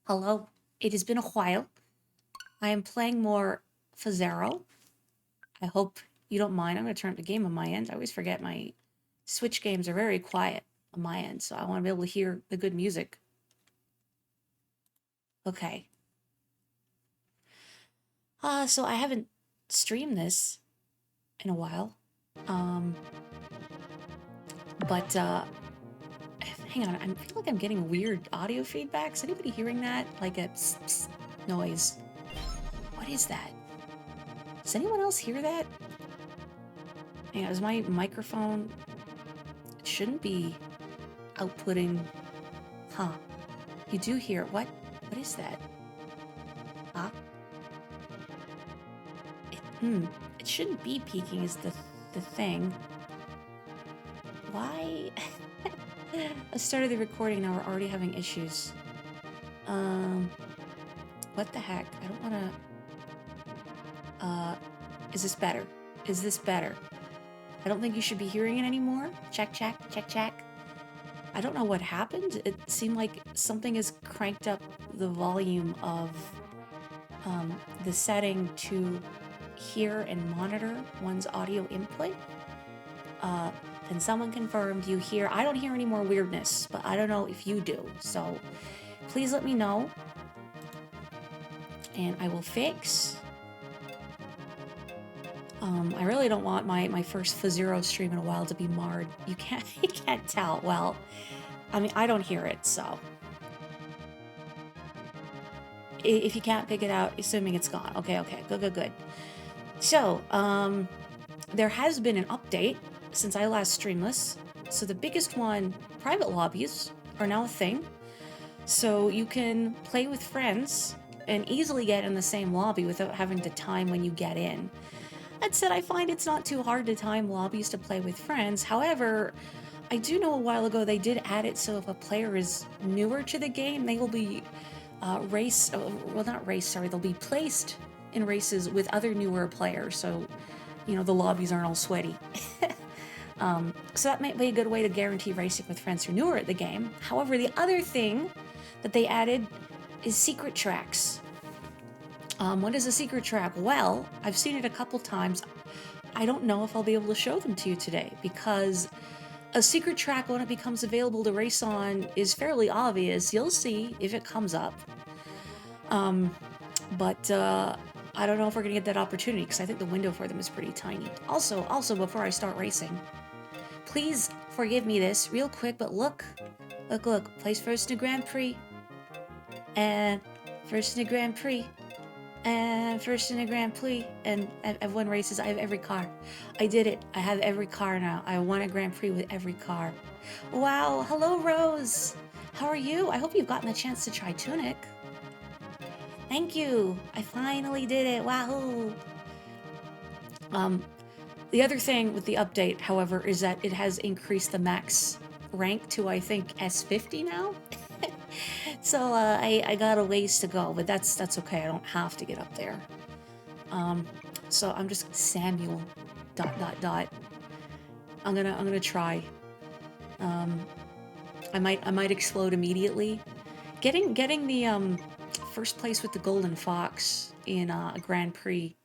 Hello, it has been a while. I am playing more Fazero. I hope you don't mind. I'm going to turn up the game on my end. I always forget my Switch games are very quiet on my end, so I want to be able to hear the good music. Okay. So I haven't streamed this in a while. Um, but hang on, I feel like I'm getting weird audio feedback. Is anybody hearing that? Like a psst, psst noise. What is that? Does anyone else hear that? Yeah, is my microphone... It shouldn't be outputting... Huh. You do hear... What? What is that? Huh? It shouldn't be peaking is the thing. Why? I started the recording, now we're already having issues. What the heck? I don't wanna... Is this better? Is this better? I don't think you should be hearing it anymore. Check, check, check, check. I don't know what happened. It seemed like something has cranked up the volume of the setting to hear and monitor one's audio input. And someone confirmed you hear. I don't hear any more weirdness, but I don't know if you do. So please let me know. And I will fix. I really don't want my first Fazero stream in a while to be marred. You can't tell. Well, I mean, I don't hear it, so. If you can't pick it out, assuming it's gone. Okay, good. So, there has been an update since I last streamed this. So the biggest one, private lobbies are now a thing. So you can play with friends and easily get in the same lobby without having to time when you get in. That said, I find it's not too hard to time lobbies to play with friends. However, I do know a while ago they did add it so if a player is newer to the game, they will be they'll be placed in races with other newer players, so, you know, the lobbies aren't all sweaty. So that might be a good way to guarantee racing with friends who are newer at the game. However, the other thing that they added is secret tracks. What is a secret track? Well, I've seen it a couple times. I don't know if I'll be able to show them to you today, because a secret track, when it becomes available to race on, is fairly obvious. You'll see if it comes up. But I don't know if we're gonna get that opportunity, because I think the window for them is pretty tiny. Also, before I start racing, please forgive me this real quick, but look. Place first in the Grand Prix. And first in the Grand Prix. And first in the Grand Prix, and I've won races. I have every car. I did it. I have every car now. I won a Grand Prix with every car. Wow. Hello, Rose. How are you? I hope you've gotten a chance to try Tunic. Thank you. I finally did it. Wahoo. The other thing with the update, however, is that it has increased the max rank to, I think, S50 now. So I got a ways to go, but that's okay. I don't have to get up there. So I'm just Samuel ... I'm gonna try. I might explode immediately. Getting the first place with the Golden Fox in a Grand Prix,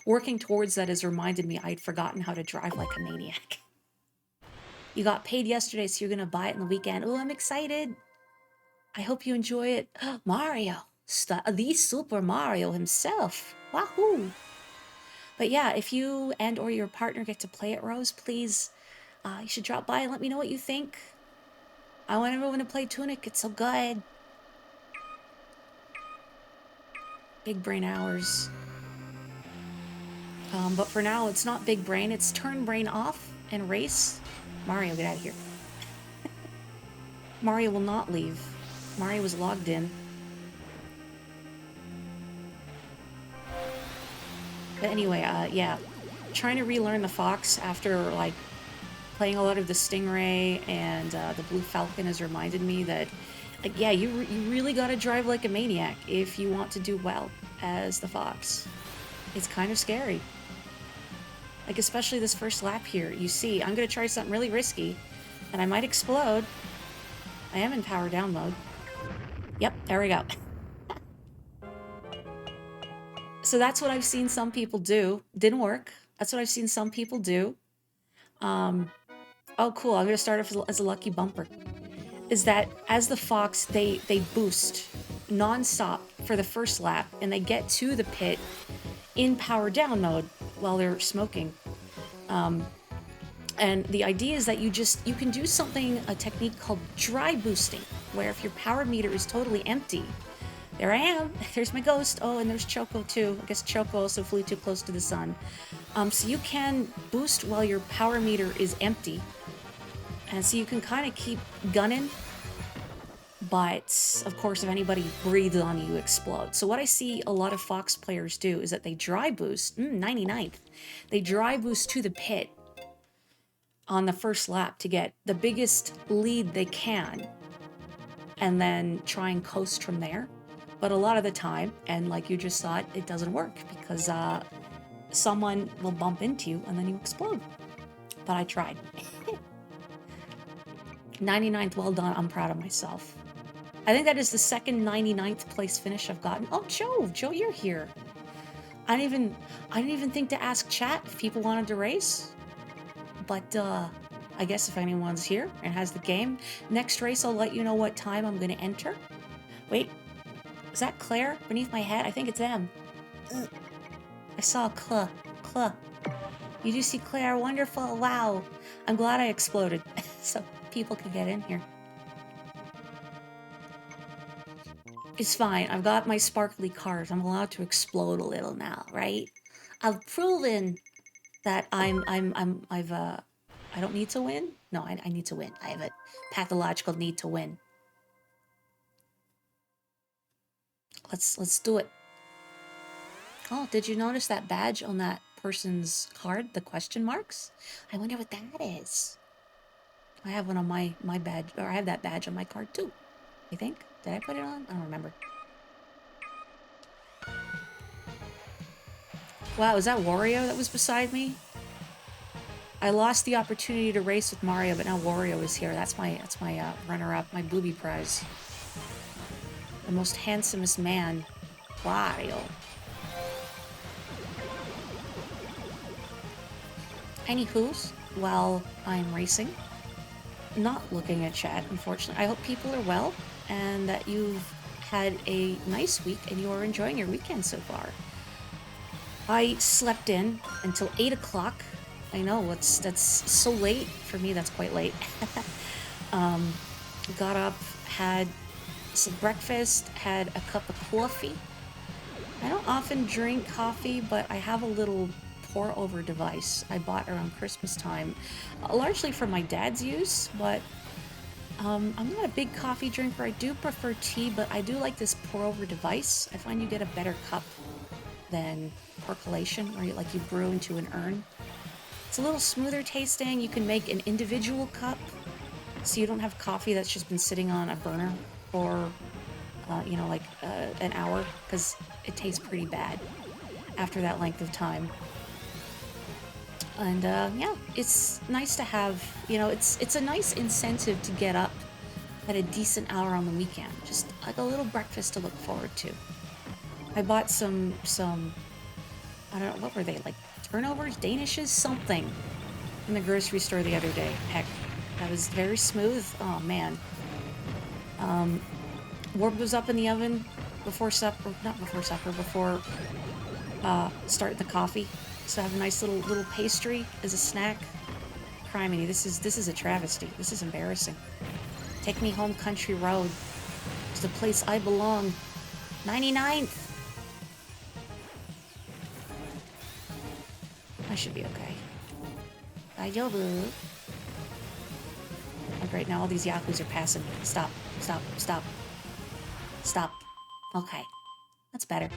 working towards that has reminded me I'd forgotten how to drive like a maniac. You got paid yesterday, so you're gonna buy it in the weekend. Oh, I'm excited. I hope you enjoy it. Mario, the Super Mario himself. Wahoo! But yeah, if you and or your partner get to play it, Rose, please, you should drop by and let me know what you think. I want everyone to play Tunic. It's so good. Big brain hours. But for now, it's not big brain. It's turn brain off and race. Mario, get out of here. Mario will not leave. Mario was logged in. But anyway, yeah. Trying to relearn the Fox after, like, playing a lot of the Stingray and the Blue Falcon has reminded me that, like, yeah, you really gotta drive like a maniac if you want to do well as the Fox. It's kind of scary. Like, especially this first lap here. You see, I'm gonna try something really risky, and I might explode. I am in power down mode. Yep, there we go. So that's what I've seen some people do. Didn't work. That's what I've seen some people do. Um, oh, cool. I'm gonna start off as a lucky bumper. Is that as the fox, they boost nonstop for the first lap, and they get to the pit in power down mode while they're smoking. And the idea is that you can do something, a technique called dry boosting, where if your power meter is totally empty, there I am, there's my ghost. Oh, and there's Choco too. I guess Choco also flew too close to the sun. So you can boost while your power meter is empty. And so you can kind of keep gunning. But, of course, if anybody breathes on you, you explode. So what I see a lot of Fox players do is that they dry boost, 99th. They dry boost to the pit on the first lap to get the biggest lead they can. And then try and coast from there. But a lot of the time, and like you just saw it doesn't work because someone will bump into you and then you explode. But I tried. 99th, well done. I'm proud of myself. I think that is the second 99th place finish I've gotten. Oh, Joe, you're here. I didn't even think to ask chat if people wanted to race. But I guess if anyone's here and has the game, next race I'll let you know what time I'm going to enter. Wait, is that Claire beneath my head? I think it's them. I saw Cla. You do see Claire? Wonderful. Wow. I'm glad I exploded so people could get in here. It's fine. I've got my sparkly cars. I'm allowed to explode a little now, right? I've proven that I don't need to win. No, I need to win. I have a pathological need to win. Let's do it. Oh, did you notice that badge on that person's card? The question marks? I wonder what that is. I have one on my badge, or I have that badge on my card too. I think. Did I put it on? I don't remember. Wow, is that Wario that was beside me? I lost the opportunity to race with Mario, but now Wario is here. That's my runner-up, my booby prize. The most handsomest man, Wario. Anywho's, while I'm racing, not looking at chat, unfortunately. I hope people are well and that you've had a nice week and you are enjoying your weekend so far. I slept in until 8 o'clock. I know, that's so late. For me, that's quite late. Got up, had some breakfast, had a cup of coffee. I don't often drink coffee, but I have a little pour-over device I bought around Christmas time, largely for my dad's use, but I'm not a big coffee drinker. I do prefer tea, but I do like this pour-over device. I find you get a better cup than percolation, where you brew into an urn. It's a little smoother tasting. You can make an individual cup, so you don't have coffee that's just been sitting on a burner for, an hour, because it tastes pretty bad after that length of time. And, yeah, it's nice to have, it's a nice incentive to get up at a decent hour on the weekend. Just like a little breakfast to look forward to. I bought some, I don't know, what were they, like turnovers, danishes, something in the grocery store the other day. Heck, that was very smooth. Oh, man. Warp was up in the oven before supper, before starting the coffee. So I have a nice little pastry as a snack. Criminy, this is a travesty. This is embarrassing. Take me home, country road, to the place I belong. 99th. I should be okay. Daijoubu. Oh, great, now all these yahoos are passing me. Stop. Okay. That's better.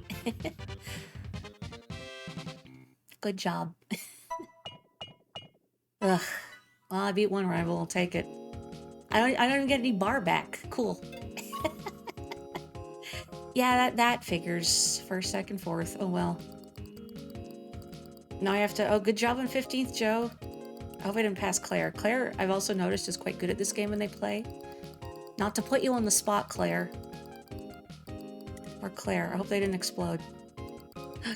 Good job. Ugh. Well, I beat one rival, I'll take it. I don't even get any bar back. Cool. Yeah, that figures. First, second, fourth. Oh well. Now I have to... Oh, good job on 15th, Joe. I hope I didn't pass Claire. Claire, I've also noticed, is quite good at this game when they play. Not to put you on the spot, Claire. Or Claire. I hope they didn't explode.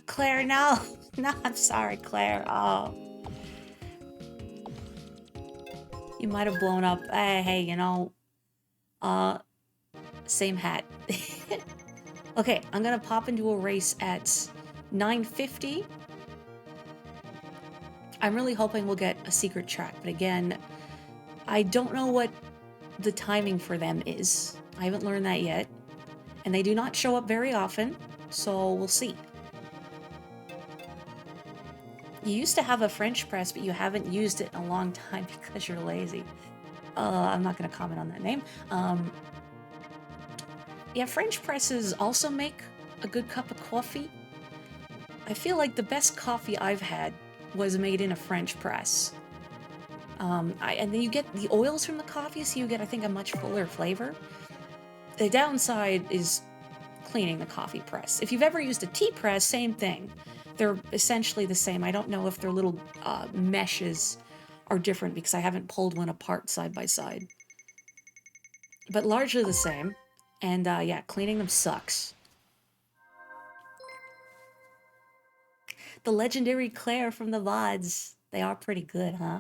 Claire, no. No, I'm sorry, Claire. Oh. You might have blown up. Hey, you know, uh, same hat. Okay, I'm gonna pop into a race at 9:50. I'm really hoping we'll get a secret track, but again, I don't know what the timing for them is. I haven't learned that yet, and they do not show up very often, so we'll see. You used to have a French press, but you haven't used it in a long time because you're lazy. I'm not gonna comment on that name. Yeah, French presses also make a good cup of coffee. I feel like the best coffee I've had was made in a French press. And then you get the oils from the coffee, so you get, I think, a much fuller flavor. The downside is cleaning the coffee press. If you've ever used a tea press, same thing. They're essentially the same. I don't know if their little meshes are different because I haven't pulled one apart side by side. But largely the same. And yeah, cleaning them sucks. The legendary Claire from the VODs. They are pretty good, huh?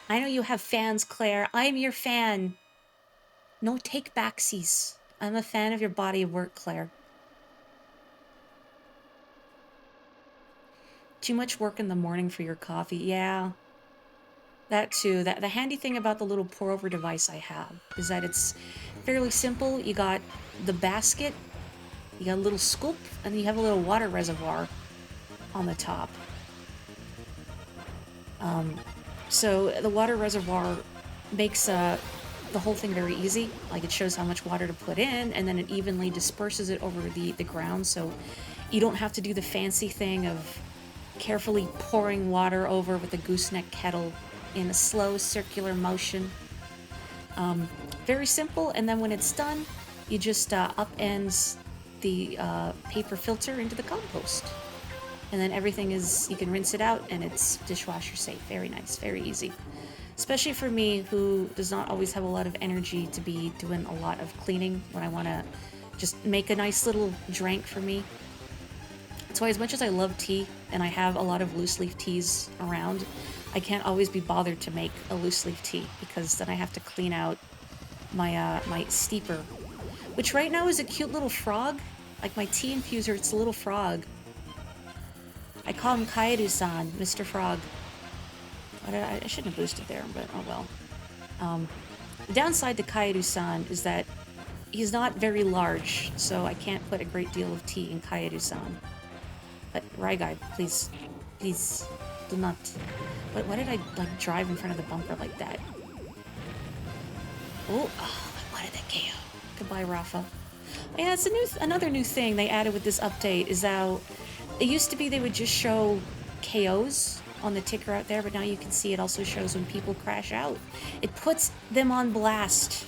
I know you have fans, Claire. I'm your fan. No take backsies. I'm a fan of your body of work, Claire. Too much work in the morning for your coffee. Yeah. That too. The handy thing about the little pour over device I have is that it's fairly simple. You got the basket, you got a little scoop, and then you have a little water reservoir on the top. So the water reservoir makes the whole thing very easy. Like, it shows how much water to put in, and then it evenly disperses it over the ground, so you don't have to do the fancy thing of carefully pouring water over with a gooseneck kettle in a slow circular motion. Very simple, and then when it's done, you just upend the paper filter into the compost. And then everything is, you can rinse it out, and it's dishwasher safe. Very nice, very easy. Especially for me, who does not always have a lot of energy to be doing a lot of cleaning when I want to just make a nice little drink for me. That's why, as much as I love tea, and I have a lot of loose leaf teas around, I can't always be bothered to make a loose leaf tea, because then I have to clean out my my steeper, which right now is a cute little frog. Like, my tea infuser, it's a little frog. I call him Kaeru-san, Mr. Frog. I shouldn't have boosted there, but oh well. The downside to Kaeru-san is that he's not very large, so I can't put a great deal of tea in Kaeru-san. But Raigai, please do not. But why did I like drive in front of the bumper like that? Oh, what did that KO? Goodbye, Rafa. Yeah, it's another new thing they added with this update is how it used to be they would just show KOs on the ticker out there, but now you can see it also shows when people crash out. It puts them on blast,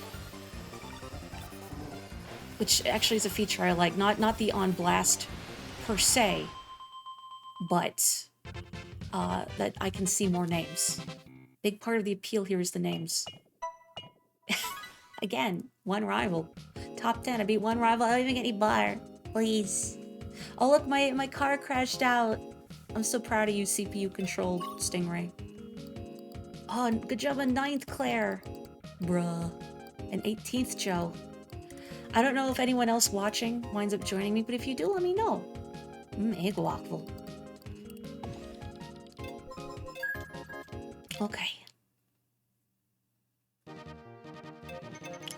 which actually is a feature I like. Not the on blast per se, but that I can see more names. Big part of the appeal here is the names. Again, one rival. Top 10, I beat one rival, I don't even get any bar. Please. Oh look, my car crashed out. I'm so proud of you, CPU-controlled Stingray. Oh, good job on 9th, Claire. Bruh. And 18th, Joe. I don't know if anyone else watching winds up joining me, but if you do, let me know. Egg-waffle. Okay.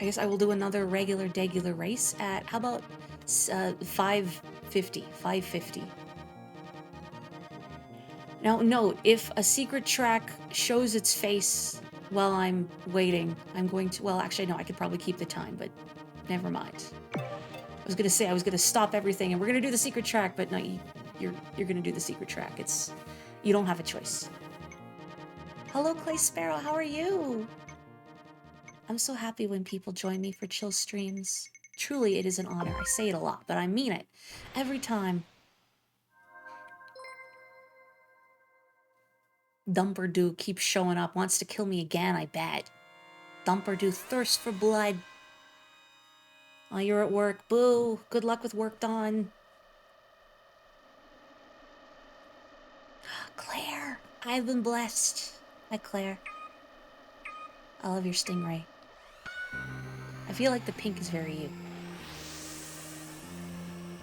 I guess I will do another regular degular race at, how about 5:50. 5:50. Now, note, if a secret track shows its face while I'm waiting, I'm going to, well, actually, no, I could probably keep the time, but never mind. I was gonna say, I was gonna stop everything, and we're gonna do the secret track, but no, you're gonna do the secret track. You don't have a choice. Hello, Clay Sparrow, how are you? I'm so happy when people join me for chill streams. Truly, it is an honor. I say it a lot, but I mean it. Every time. Dumperdoo keeps showing up, wants to kill me again, I bet. Dumperdoo thirsts for blood. Oh, you're at work. Boo. Good luck with work, Dawn. I've been blessed. Hi, Claire. I love your stingray. I feel like the pink is very you.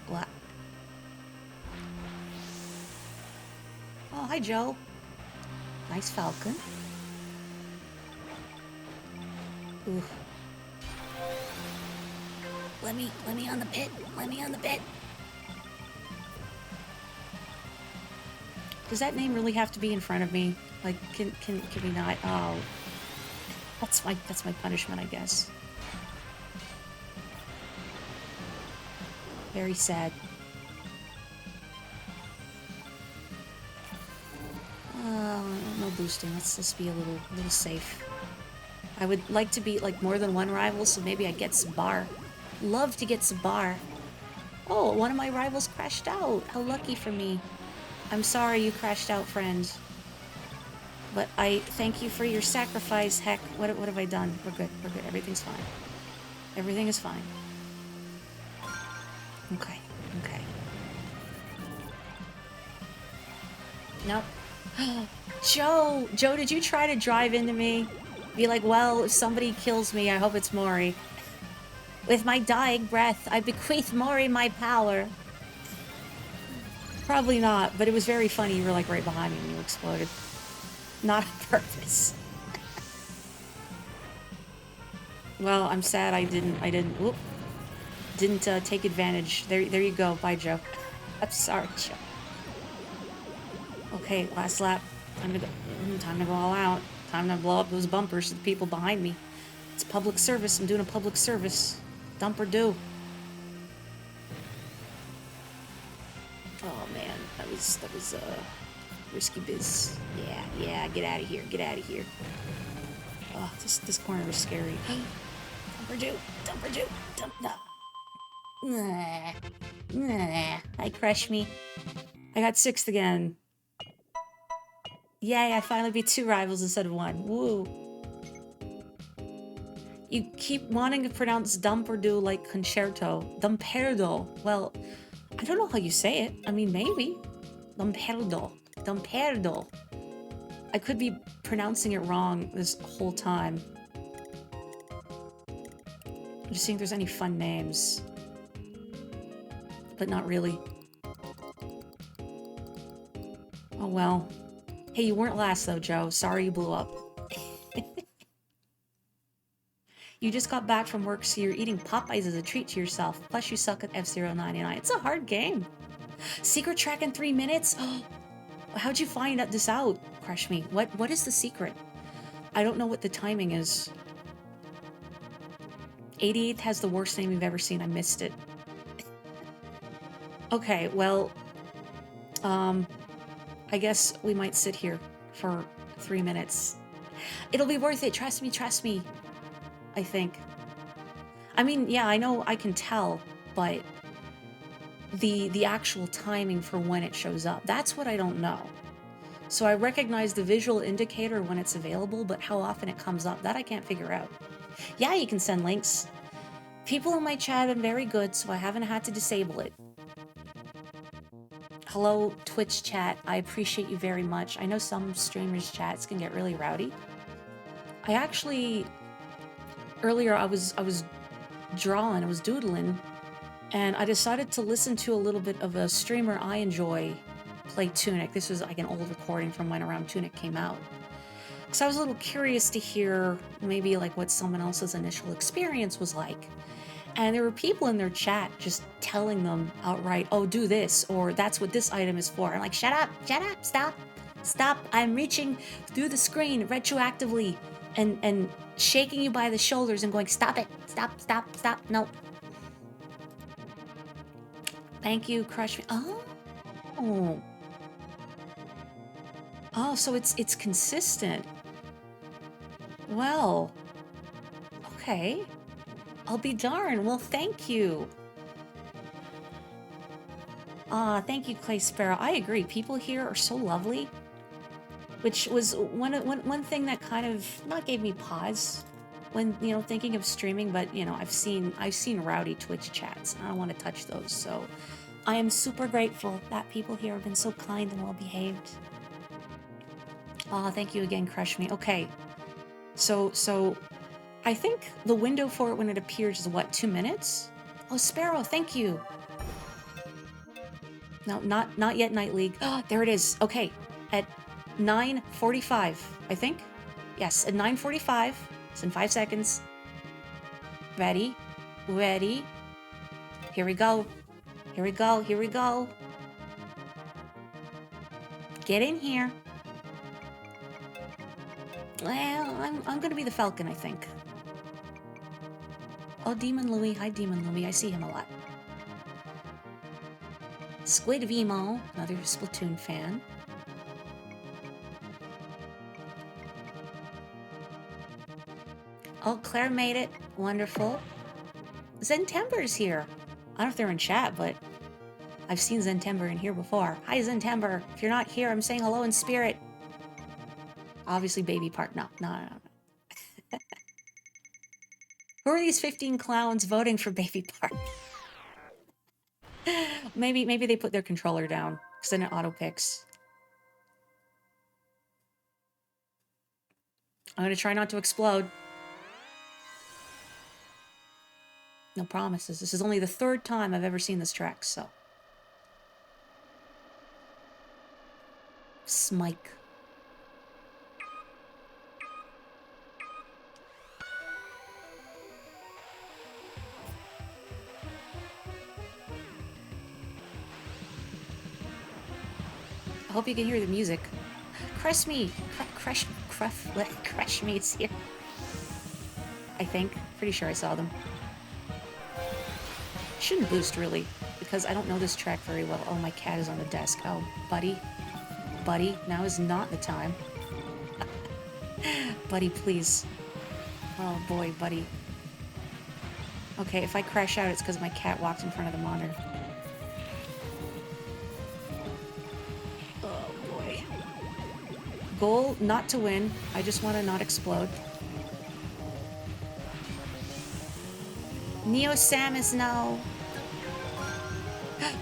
What? Oh, hi, Joe. Nice falcon. Ooh. Let me on the pit. Let me on the pit. Does that name really have to be in front of me? Like, can we not? Oh, that's my punishment, I guess. Very sad. No boosting. Let's be a little safe. I would like to beat like more than one rival, so maybe I get some bar. Love to get some bar. Oh, one of my rivals crashed out. How lucky for me. I'm sorry you crashed out, friend. But I thank you for your sacrifice. Heck, what have I done? We're good. We're good. Everything's fine. Everything is fine. Okay. Okay. Nope. Joe! Joe, did you try to drive into me? Be like, well, if somebody kills me, I hope it's Mori. With my dying breath, I bequeath Mori my power. Probably not, but it was very funny. You were like right behind me when you exploded. Not on purpose. Well, I'm sad I didn't take advantage. There you go. Bye, Joe. I'm sorry, Joe. Okay, last lap. Time to go all out. Time to blow up those bumpers to the people behind me. It's public service. I'm doing a public service. Dump or do. Oh man, that was risky biz. Yeah, get out of here. Get out of here. Oh, this corner is scary. Hey, dump or do. Nah. I crushed me. I got 6th again. Yay, I finally beat 2 rivals instead of 1. Woo. You keep wanting to pronounce dump or do like concerto. Dumperdo. Well, I don't know how you say it. I mean, maybe. Dumperdo. I could be pronouncing it wrong this whole time. I'm just seeing if there's any fun names. But not really. Oh well. Hey, you weren't last though, Joe. Sorry you blew up. You just got back from work, so you're eating Popeyes as a treat to yourself. Plus you suck at F-Zero 99. It's a hard game. Secret track in 3 minutes? How'd you find this out? Crush me. What is the secret? I don't know what the timing is. 88th has the worst name you've ever seen. I missed it. Okay, well, I guess we might sit here for 3 minutes. It'll be worth it. Trust me. I think. I mean, yeah, I know I can tell, but the actual timing for when it shows up, that's what I don't know. So I recognize the visual indicator when it's available, but how often it comes up, that I can't figure out. Yeah, you can send links. People in my chat have been very good, so I haven't had to disable it. Hello, Twitch chat. I appreciate you very much. I know some streamers' chats can get really rowdy. I actually... Earlier, I was drawing, I was doodling, and I decided to listen to a little bit of a streamer I enjoy play Tunic. This was like an old recording from when around Tunic came out. So I was a little curious to hear maybe like what someone else's initial experience was like. And there were people in their chat just telling them outright, oh, do this, or that's what this item is for. I'm like, shut up, stop. I'm reaching through the screen retroactively and shaking you by the shoulders and going, stop it, stop, no. Thank you, crush me. Oh, so it's consistent. Well, okay. I'll be darned. Well, thank you. Thank you, Clay Sparrow. I agree. People here are so lovely. Which was one thing that kind of not gave me pause when, you know, thinking of streaming, but, you know, I've seen rowdy Twitch chats. I don't want to touch those, so I am super grateful that people here have been so kind and well behaved. Oh, thank you again, Crush Me. Okay. So I think the window for it when it appears is what, 2 minutes? Oh, Sparrow, thank you. No, not yet, Night League. Oh, there it is. Okay. At 9:45, I think. Yes, at 9:45. It's in 5 seconds. Ready? Ready? Here we go. Here we go. Here we go. Get in here. Well, I'm gonna be the Falcon, I think. Oh, Demon Louie. Hi, Demon Louie. I see him a lot. Squid Vimo, another Splatoon fan. Oh, Claire made it. Wonderful. Zentember's here. I don't know if they're in chat, but I've seen Zentember in here before. Hi, Zentember. If you're not here, I'm saying hello in spirit. Obviously, Baby Part. No. Who are these 15 clowns voting for Baby Part? maybe they put their controller down, because then it auto-picks. I'm going to try not to explode. No promises. This is only the 3rd time I've ever seen this track, so. Smike. I hope you can hear the music. Crush me! Crush me, it's here. I think. Pretty sure I saw them. Shouldn't boost, really, because I don't know this track very well. Oh, my cat is on the desk. Oh, buddy. Buddy, now is not the time. Buddy, please. Oh, boy, buddy. Okay, if I crash out, it's because my cat walked in front of the monitor. Oh, boy. Goal, not to win. I just want to not explode. Neo Samus, no.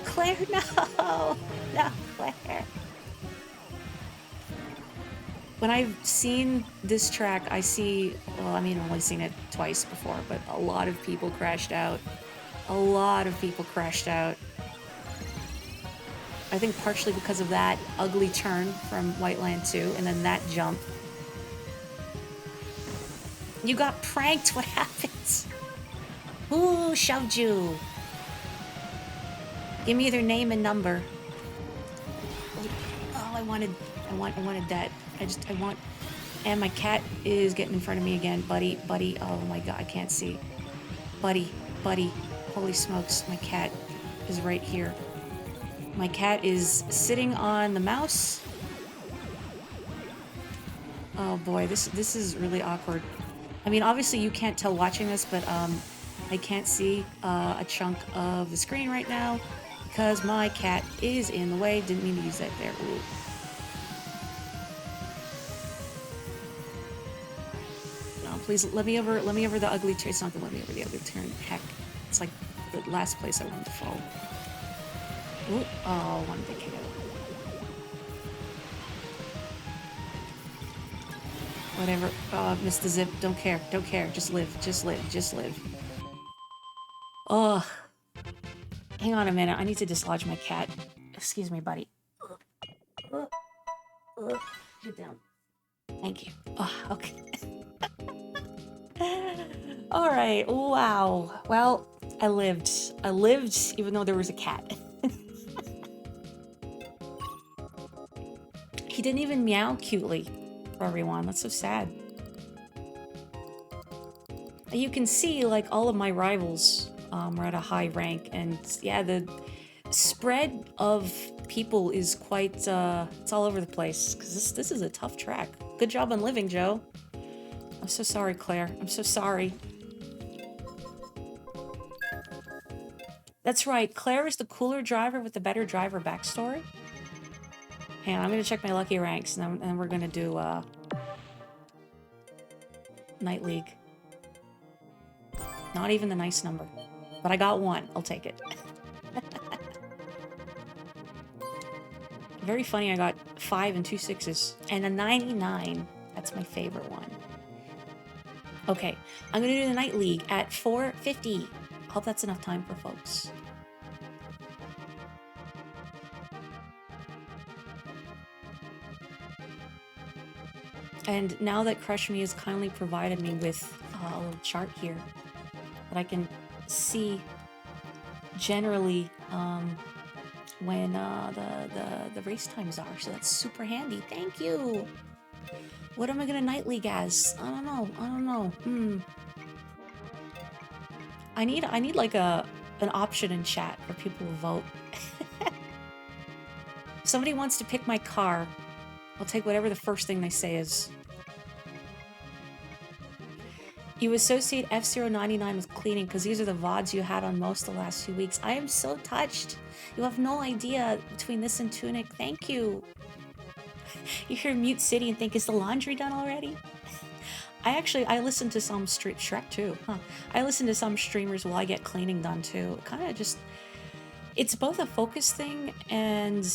Claire, no. No, Claire. When I've seen this track, I see, well, I mean, I've only seen it twice before, but a lot of people crashed out. A lot of people crashed out. I think partially because of that ugly turn from White Land 2, and then that jump. You got pranked, what happens? Who shoved you? Give me their name and number. Oh, I wanted that. I want, and my cat is getting in front of me again. Buddy, oh my god, I can't see. Buddy, holy smokes, my cat is right here. My cat is sitting on the mouse. Oh boy, this is really awkward. I mean, obviously you can't tell watching this, but I can't see a chunk of the screen right now because my cat is in the way. Didn't mean to use that there. Ooh. Please let me over the ugly turn. It's not gonna let me over the ugly turn. Heck, it's like the last place I wanted to fall. Ooh, oh, one big hit. Whatever. Oh, missed the zip. Don't care. Just live. Oh. Hang on a minute. I need to dislodge my cat. Excuse me, buddy. Get down. Thank you. Oh, okay. All right. Wow. Well, I lived even though there was a cat. He didn't even meow cutely for everyone. That's so sad. You can see, like, all of my rivals are at a high rank, and yeah, the spread of people is quite, it's all over the place, because this is a tough track. Good job on living, Joe. I'm so sorry, Claire. I'm so sorry. That's right, Claire is the cooler driver with the better driver backstory. Hang on, I'm gonna check my lucky ranks, and then we're gonna do, Night League. Not even the nice number. But I got 1. I'll take it. Very funny, I got 5 and 2 6s, and a 99. That's my favorite one. Okay, I'm gonna do the Night League at 450. Hope that's enough time for folks. And now that Crush Me has kindly provided me with a little chart here that I can see generally when the race times are, so that's super handy. Thank you. What am I gonna Night League as? I don't know. I need like an option in chat for people to vote. If somebody wants to pick my car, I'll take whatever the first thing they say is. You associate F-099 with cleaning because these are the VODs you had on most the last few weeks. I am so touched. You have no idea between this and Tunic. Thank you. You hear Mute City and think, is the laundry done already? I listen to some Shrek too. Huh. I listen to some streamers while I get cleaning done too. Kind of just, it's both a focus thing and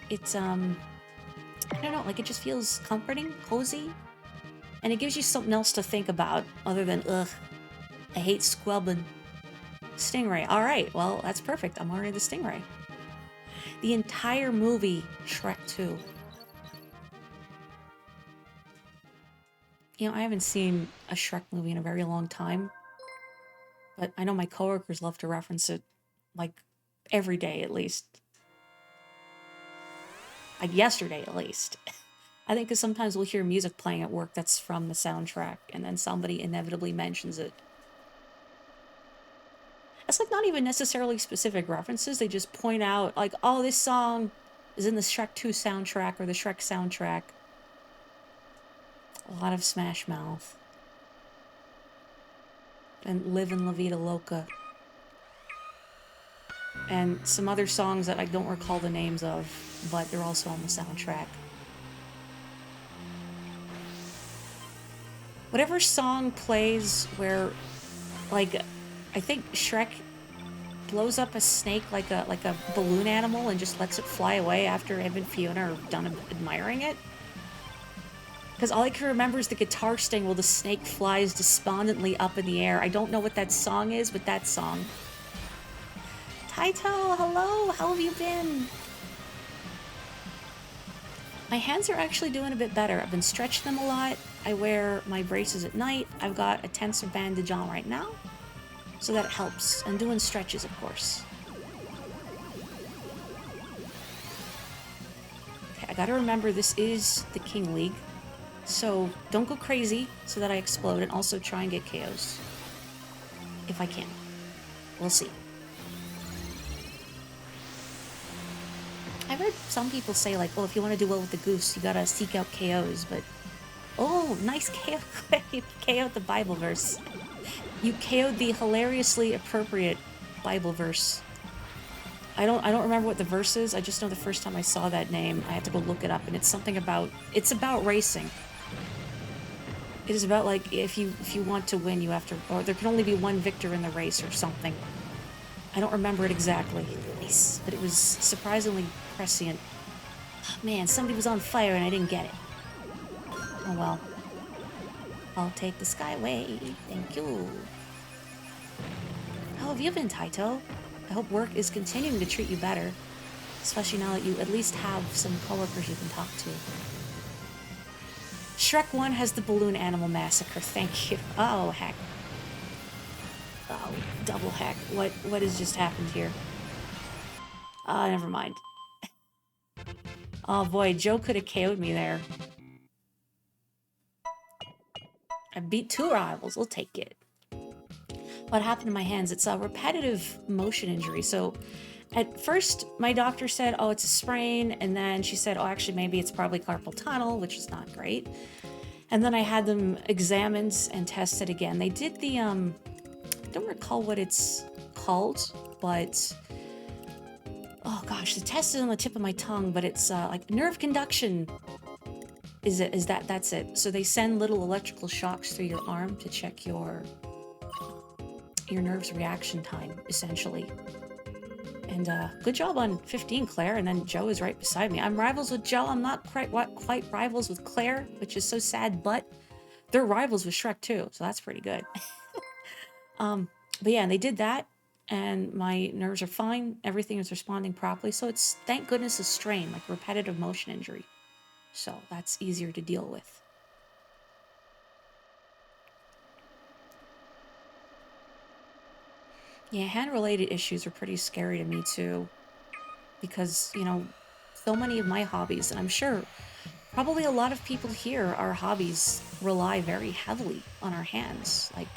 it's, I don't know, like it just feels comforting, cozy. And it gives you something else to think about other than, ugh, I hate squelbin. Stingray. All right, well, that's perfect. I'm already the Stingray. The entire movie, Shrek 2. You know, I haven't seen a Shrek movie in a very long time. But I know my coworkers love to reference it, like, every day at least. Like, yesterday at least. I think because sometimes we'll hear music playing at work that's from the soundtrack, and then somebody inevitably mentions it. It's like not even necessarily specific references, they just point out, like, oh, this song is in the Shrek 2 soundtrack or the Shrek soundtrack. A lot of Smash Mouth. And Livin' La Vida Loca. And some other songs that I don't recall the names of, but they're also on the soundtrack. Whatever song plays where, like, I think Shrek blows up a snake like a balloon animal and just lets it fly away after Ed and Fiona are done admiring it. Because all I can remember is the guitar sting while the snake flies despondently up in the air. I don't know what that song is, but that song. Taito, hello, how have you been? My hands are actually doing a bit better. I've been stretching them a lot. I wear my braces at night. I've got a tensor bandage on right now, so that helps. And doing stretches, of course. Okay, I gotta remember this is the King League, so don't go crazy so that I explode, and also try and get KOs. If I can. We'll see. I've heard some people say, like, oh, if you want to do well with the goose, you gotta seek out KOs, but... Oh, nice KO. You KO'd the Bible verse. You KO'd the hilariously appropriate Bible verse. I don't remember what the verse is, I just know the first time I saw that name, I had to go look it up, and it's something about... It's about racing. It is about, like, if you want to win, you have to... Or there can only be one victor in the race or something. I don't remember it exactly. Nice. But it was surprisingly prescient. Oh, man, somebody was on fire and I didn't get it. Oh well. I'll take the Skyway. Thank you. How have you been, Taito? I hope work is continuing to treat you better. Especially now that you at least have some coworkers you can talk to. Shrek 1 has the balloon animal massacre. Thank you. Oh, heck. Oh, double heck. What has just happened here? Never mind. Oh boy, Joe could have KO'd me there. I beat 2 rivals, we'll take it. What happened to my hands? It's a repetitive motion injury. So at first, my doctor said, oh, it's a sprain. And then she said, oh, actually, maybe it's probably carpal tunnel, which is not great. And then I had them examined and tested again. They did the, I don't recall what it's called, but... Oh gosh, the test is on the tip of my tongue, but it's like nerve conduction. That's it. So they send little electrical shocks through your arm to check your nerve's reaction time, essentially. And good job on 15, Claire. And then Joe is right beside me. I'm rivals with Joe. I'm not quite rivals with Claire, which is so sad, but they're rivals with Shrek too, so that's pretty good. But yeah, and they did that, and my nerves are fine. Everything is responding properly, so it's, thank goodness, a strain, like repetitive motion injury. So that's easier to deal with. Yeah, hand-related issues are pretty scary to me too, because, you know, so many of my hobbies, and I'm sure probably a lot of people here, our hobbies rely very heavily on our hands. Like,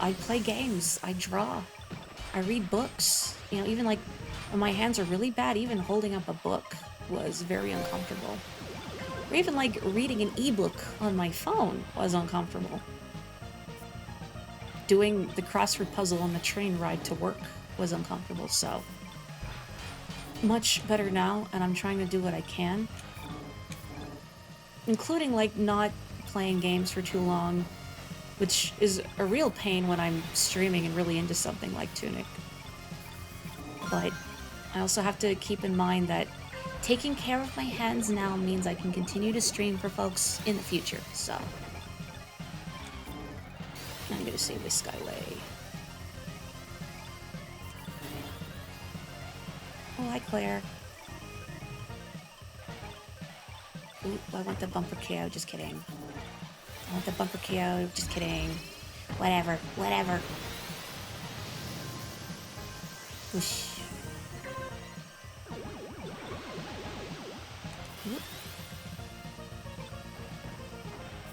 I play games, I draw, I read books. You know, even like when my hands are really bad, even holding up a book was very uncomfortable. Or even like reading an ebook on my phone was uncomfortable. Doing the crossword puzzle on the train ride to work was uncomfortable, so much better now, and I'm trying to do what I can. Including like not playing games for too long, which is a real pain when I'm streaming and really into something like Tunic. But I also have to keep in mind that taking care of my hands now means I can continue to stream for folks in the future, so I'm gonna save this Skyway. Oh, hi, Claire. Ooh, I want the bumper KO, just kidding. I want the bumper KO, just kidding. Whatever, whatever. Whoosh.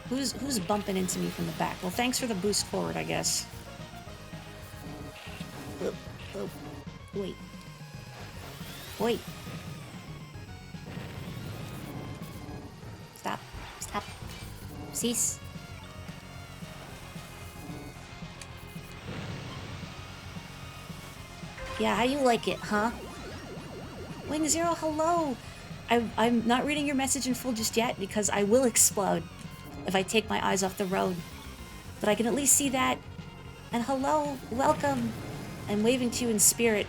Who's bumping into me from the back? Well, thanks for the boost forward, I guess. Oh, oh. Wait. Wait. Stop. Stop. Cease. Yeah, how do you like it, huh? Wing Zero, hello! I'm not reading your message in full just yet because I will explode if I take my eyes off the road. But I can at least see that. And hello, welcome. I'm waving to you in spirit.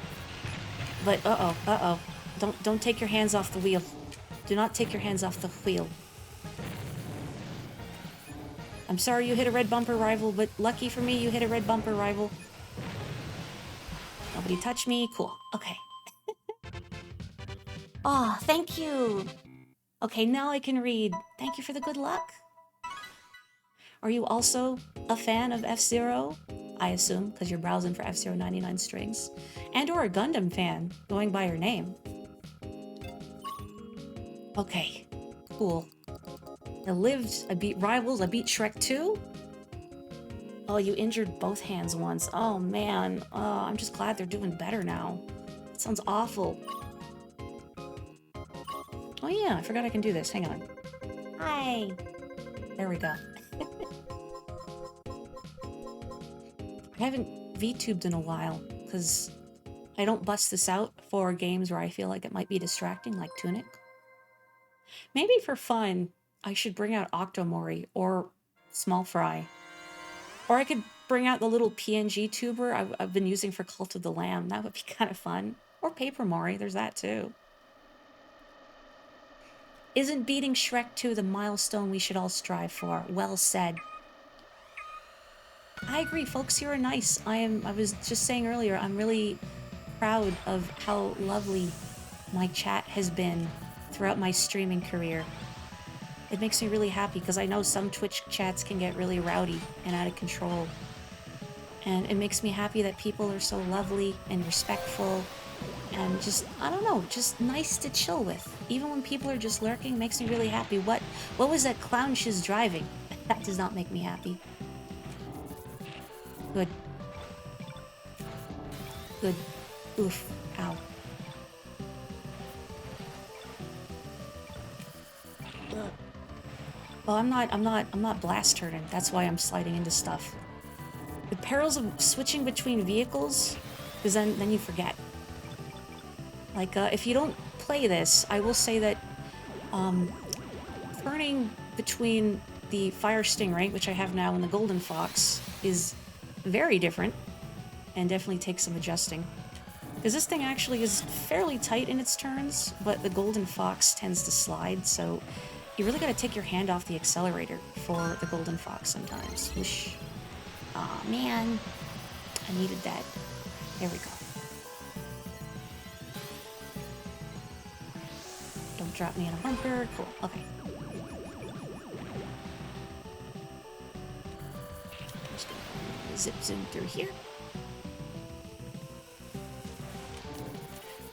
But uh-oh. Don't take your hands off the wheel. Do not take your hands off the wheel. I'm sorry you hit a red bumper, rival, but lucky for me you hit a red bumper, rival. Nobody touched me. Cool. Okay. Oh, thank you. Okay, now I can read. Thank you for the good luck. Are you also a fan of F-Zero? I assume, because you're browsing for F-Zero 99 strings. And or a Gundam fan, going by your name. Okay, cool. I lived, I beat rivals, I beat Shrek 2. Oh, you injured both hands once. Oh, man. I'm just glad they're doing better now. It sounds awful. Oh, yeah, I forgot I can do this. Hang on. Hi. There we go. I haven't VTubed in a while, because I don't bust this out for games where I feel like it might be distracting, like Tunic. Maybe for fun, I should bring out Octomori or Small Fry. Or I could bring out the little PNG tuber I've been using for Cult of the Lamb. That would be kind of fun. Or Paper Mori, there's that too. Isn't beating Shrek 2 the milestone we should all strive for? Well said. I agree, folks here are nice. I was just saying earlier, I'm really proud of how lovely my chat has been throughout my streaming career. It makes me really happy because I know some Twitch chats can get really rowdy and out of control. And it makes me happy that people are so lovely and respectful and just, I don't know, just nice to chill with. Even when people are just lurking, it makes me really happy. What was that clown shiz driving? That does not make me happy. Good. Good. Oof. Ow. Well, I'm not blast turning. That's why I'm sliding into stuff. The perils of switching between vehicles, because then you forget. Like, if you don't play this, I will say that, turning between the Fire Stingray, which I have now, and the Golden Fox is very different, and definitely takes some adjusting. Because this thing actually is fairly tight in its turns, but the Golden Fox tends to slide, so you really gotta take your hand off the accelerator for the Golden Fox sometimes. Whoosh. Aw, man. I needed that. There we go. Don't drop me in a bumper. Cool. Okay. Just gonna zip zoom through here.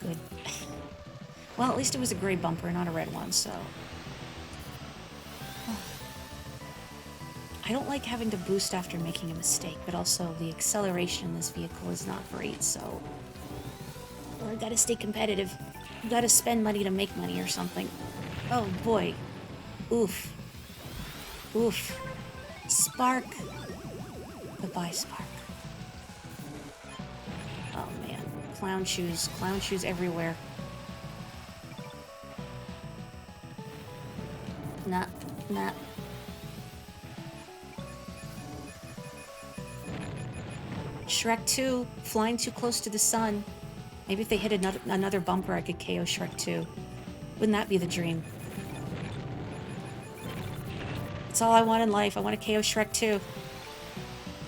Good. Well, at least it was a gray bumper, not a red one, so... I don't like having to boost after making a mistake, but also the acceleration in this vehicle is not great, so... I gotta stay competitive. You gotta spend money to make money or something. Oh boy. Oof. Oof. Spark. Goodbye, Spark. Oh man. Clown shoes. Clown shoes everywhere. Nah. Nah. Shrek 2. Flying too close to the sun. Maybe if they hit another bumper, I could KO Shrek 2. Wouldn't that be the dream? That's all I want in life. I want to KO Shrek 2.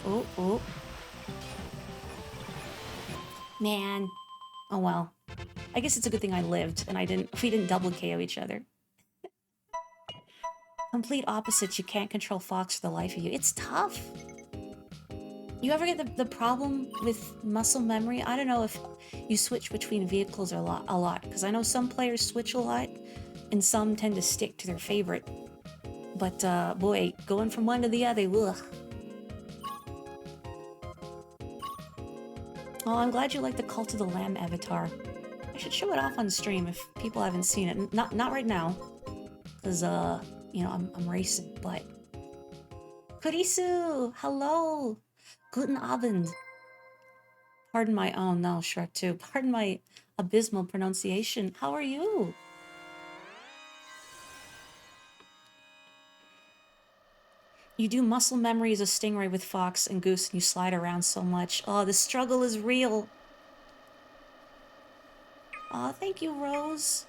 Oh, oh. Man. Oh well. I guess it's a good thing I lived and we didn't double KO each other. Complete opposites. You can't control Fox for the life of you. It's tough. You ever get the problem with muscle memory? I don't know if you switch between vehicles a lot, because I know some players switch a lot, and some tend to stick to their favorite. But, boy, going from one to the other, ugh. Oh, I'm glad you like the Cult of the Lamb avatar. I should show it off on stream if people haven't seen it. Not right now, because, you know, I'm racing, but... Kurisu! Hello! Guten Abend. Pardon my... Oh no, Shrek 2. Pardon my abysmal pronunciation. How are you? You do muscle memory as a stingray with Fox and Goose and you slide around so much. Oh, the struggle is real. Oh, thank you, Rose.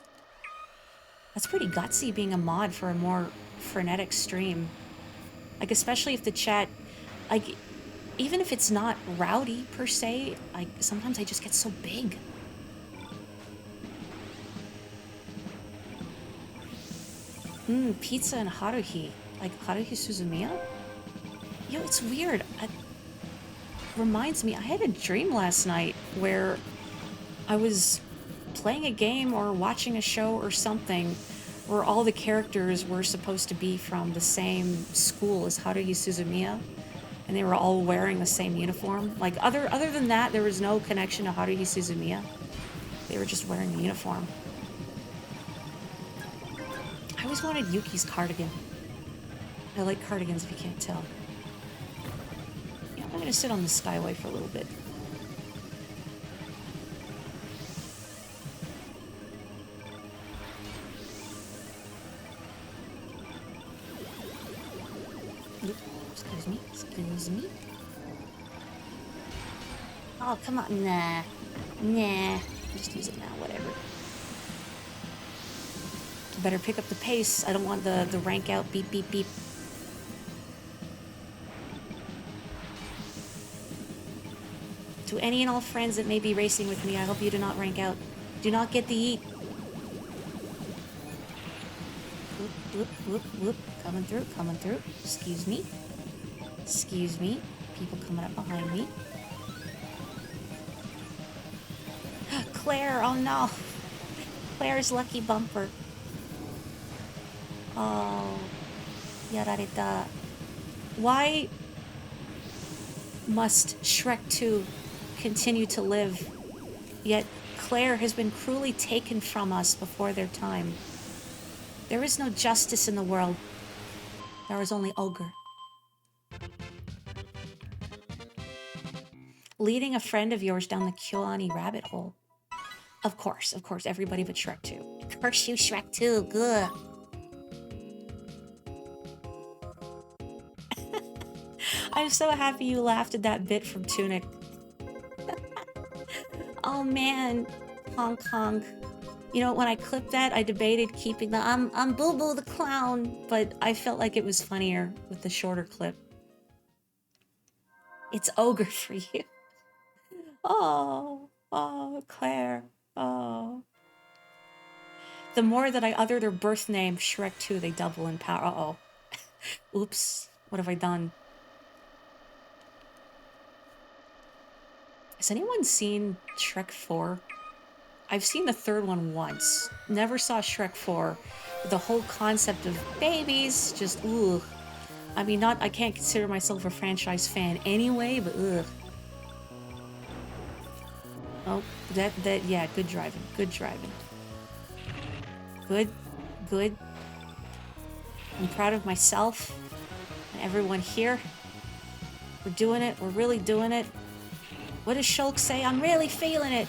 That's pretty gutsy being a mod for a more frenetic stream. Like, especially if the chat... Like, even if it's not rowdy, per se, sometimes I just get so big. Pizza and Haruhi. Like, Haruhi Suzumiya? Yo, it's weird. Reminds me, I had a dream last night where I was playing a game or watching a show or something where all the characters were supposed to be from the same school as Haruhi Suzumiya. And they were all wearing the same uniform. Like, other than that, there was no connection to Haruhi Suzumiya. They were just wearing the uniform. I always wanted Yuki's cardigan. I like cardigans if you can't tell. Yeah, I'm gonna sit on the Skyway for a little bit. Excuse me. Oh, come on. Nah. Just use it now, whatever. Better pick up the pace. I don't want the rank out beep, beep, beep. To any and all friends that may be racing with me, I hope you do not rank out. Do not get the eat. Whoop, whoop, whoop. Coming through. Excuse me. People coming up behind me. Claire, oh no. Claire's lucky bumper. Oh. Yarareta. Why must Shrek 2 continue to live, yet Claire has been cruelly taken from us before their time? There is no justice in the world. There is only ogre. Leading a friend of yours down the Kyoani rabbit hole. Of course, everybody but Shrek 2. Curse you, Shrek 2, good. I'm so happy you laughed at that bit from Tunic. Oh man, honk honk. You know, when I clipped that, I debated keeping the I'm Boo Boo the clown, but I felt like it was funnier with the shorter clip. It's ogre for you. Oh, Claire. Oh. The more that I utter their birth name, Shrek 2, they double in power. Uh-oh. Oops. What have I done? Has anyone seen Shrek 4? I've seen the third one once. Never saw Shrek 4. The whole concept of babies, just ugh. I mean, I can't consider myself a franchise fan anyway, but ugh. Oh, yeah, good driving. Good driving. Good. I'm proud of myself and everyone here. We're doing it. We're really doing it. What does Shulk say? I'm really feeling it.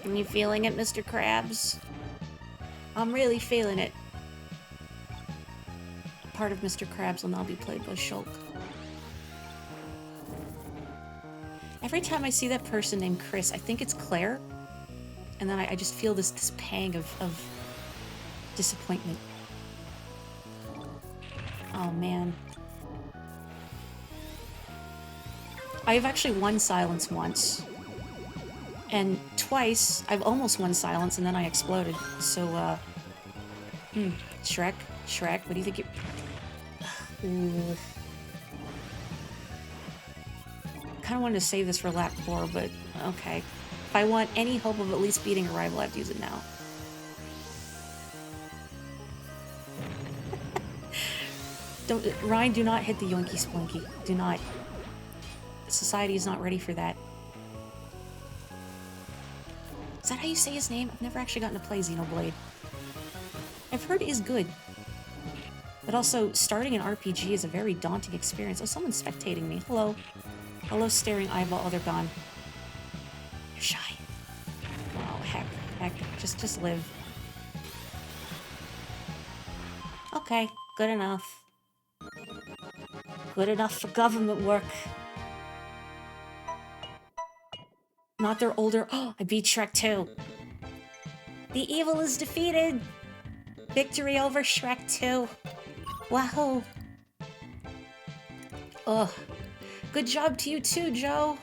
Are you feeling it, Mr. Krabs? I'm really feeling it. Part of Mr. Krabs will now be played by Shulk. Every time I see that person named Chris, I think it's Claire. And then I just feel this pang of disappointment. Oh, man. I've actually won silence once. And twice, I've almost won silence, and then I exploded. So, Shrek, what do you think you... Kind of wanted to save this for lap 4, but okay. If I want any hope of at least beating a rival, I have to use it now. Ryan, do not hit the yoinky splinky. Do not. Society is not ready for that. Is that how you say his name? I've never actually gotten to play Xenoblade. I've heard it is good. But also, starting an RPG is a very daunting experience. Oh, someone's spectating me. Hello. Hello, staring eyeball. Oh, they're gone. You're shy. Oh, heck. Just live. Okay, good enough. Good enough for government work. Not their older... Oh, I beat Shrek 2. The evil is defeated. Victory over Shrek 2. Wahoo. Ugh. Good job to you too, Joe.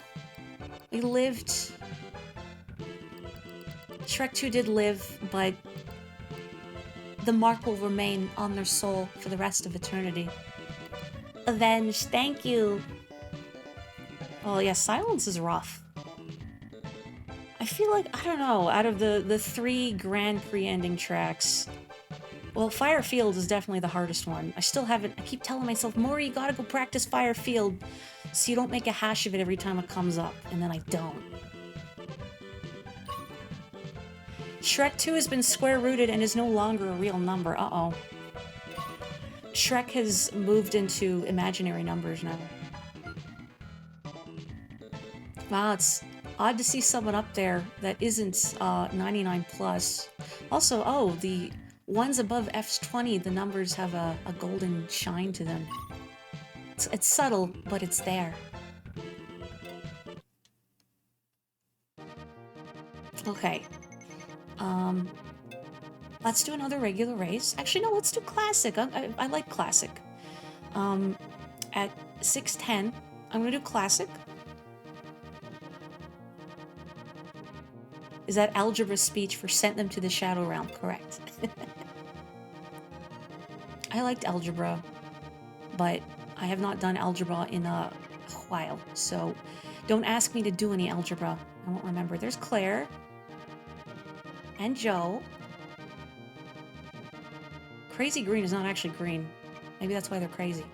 We lived. Shrek 2 did live, but the mark will remain on their soul for the rest of eternity. Avenged, thank you. Oh yeah, silence is rough. I feel like, I don't know, out of the 3 Grand Prix ending tracks, well, Firefield is definitely the hardest one. I still haven't, I keep telling myself, Maury, you gotta go practice Firefield so you don't make a hash of it every time it comes up, and then I don't. Shrek 2 has been square-rooted and is no longer a real number. Uh-oh. Shrek has moved into imaginary numbers now. Wow, it's odd to see someone up there that isn't 99 plus. Also, oh, the ones above F20, the numbers have a golden shine to them. It's subtle, but it's there. Okay. Let's do another regular race. Actually, no, let's do classic. I like classic. At 6:10, I'm gonna do classic. Is that algebra speech for sent them to the Shadow Realm? Correct. I liked algebra, but I have not done algebra in a while, so don't ask me to do any algebra. I won't remember. There's Claire. And Joe. Crazy green is not actually green. Maybe that's why they're crazy.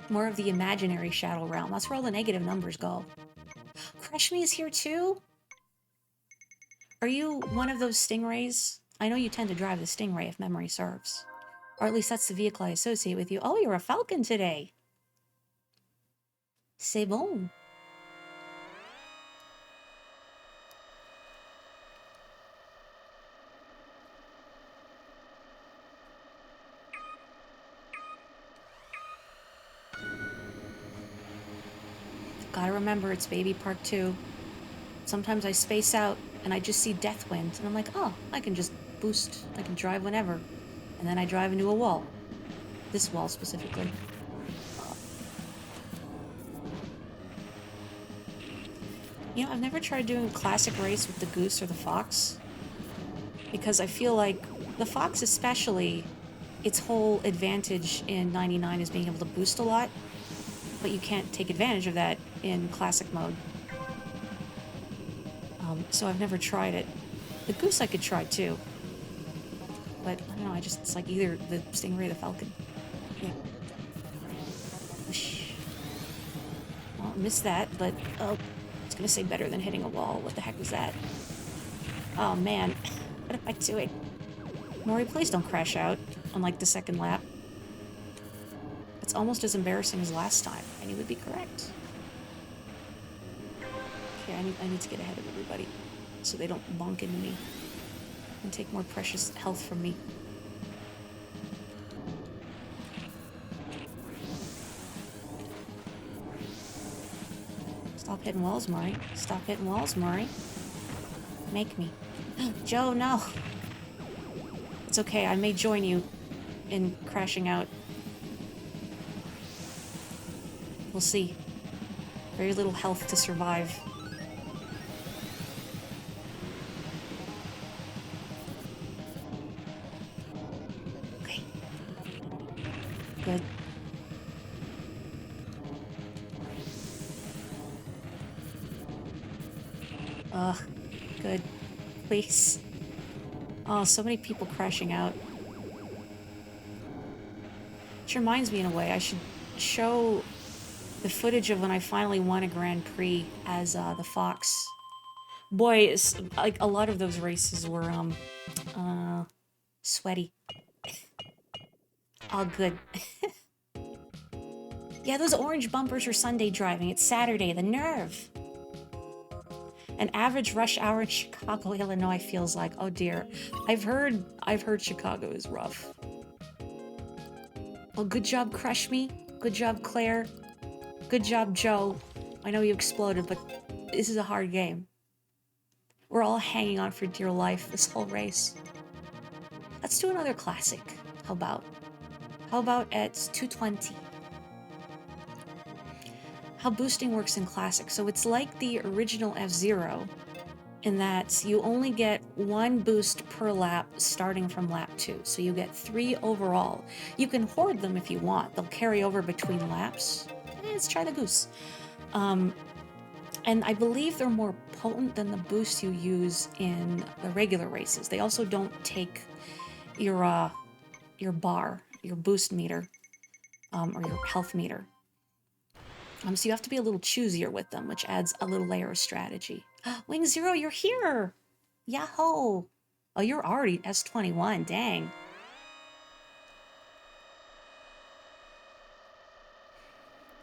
More of the imaginary Shadow Realm. That's where all the negative numbers go. Crush Me is here too? Are you one of those stingrays? I know you tend to drive the stingray if memory serves. Or at least that's the vehicle I associate with you. Oh, you're a falcon today. C'est bon. Gotta remember, it's Baby Park 2. Sometimes I space out and I just see Deathwind, and I'm like, oh, I can just boost. I can drive whenever. And then I drive into a wall. This wall specifically. You know, I've never tried doing a classic race with the Goose or the Fox, because I feel like the Fox especially, its whole advantage in 99 is being able to boost a lot, but you can't take advantage of that in classic mode. So I've never tried it. The Goose I could try too, but I don't know, it's like either the Stingray or the Falcon. Yeah. Whoosh. Well, missed that, but oh, I was gonna say better than hitting a wall. What the heck was that? Oh man, what am I doing? Maury, please don't crash out on like the second lap. It's almost as embarrassing as last time, and you would be correct. Okay, I need to get ahead of everybody so they don't bonk into me and take more precious health from me. Stop hitting walls, Maury. Stop hitting walls, Maury. Make me. Joe, no! It's okay, I may join you in crashing out. We'll see. Very little health to survive. Okay. Good. Good. Please. Oh, so many people crashing out. Which reminds me, in a way, I should show the footage of when I finally won a Grand Prix as the Fox. Boy, like a lot of those races were sweaty. Oh, good. Yeah, those orange bumpers are Sunday driving. It's Saturday. The nerve. An average rush hour in Chicago, Illinois feels like, oh dear. I've heard Chicago is rough. Well, good job, Crush Me. Good job, Claire. Good job, Joe. I know you exploded, but this is a hard game. We're all hanging on for dear life this whole race. Let's do another classic. How about? How about at 220? How boosting works in classic. So it's like the original F-Zero in that you only get one boost per lap starting from lap 2. So you get 3 overall. You can hoard them if you want. They'll carry over between laps. Let's try the Goose. And I believe they're more potent than the boost you use in the regular races. They also don't take your bar, your boost meter, or your health meter. So you have to be a little choosier with them, which adds a little layer of strategy. Wing Zero, you're here! Yahoo! Oh, you're already S21, dang.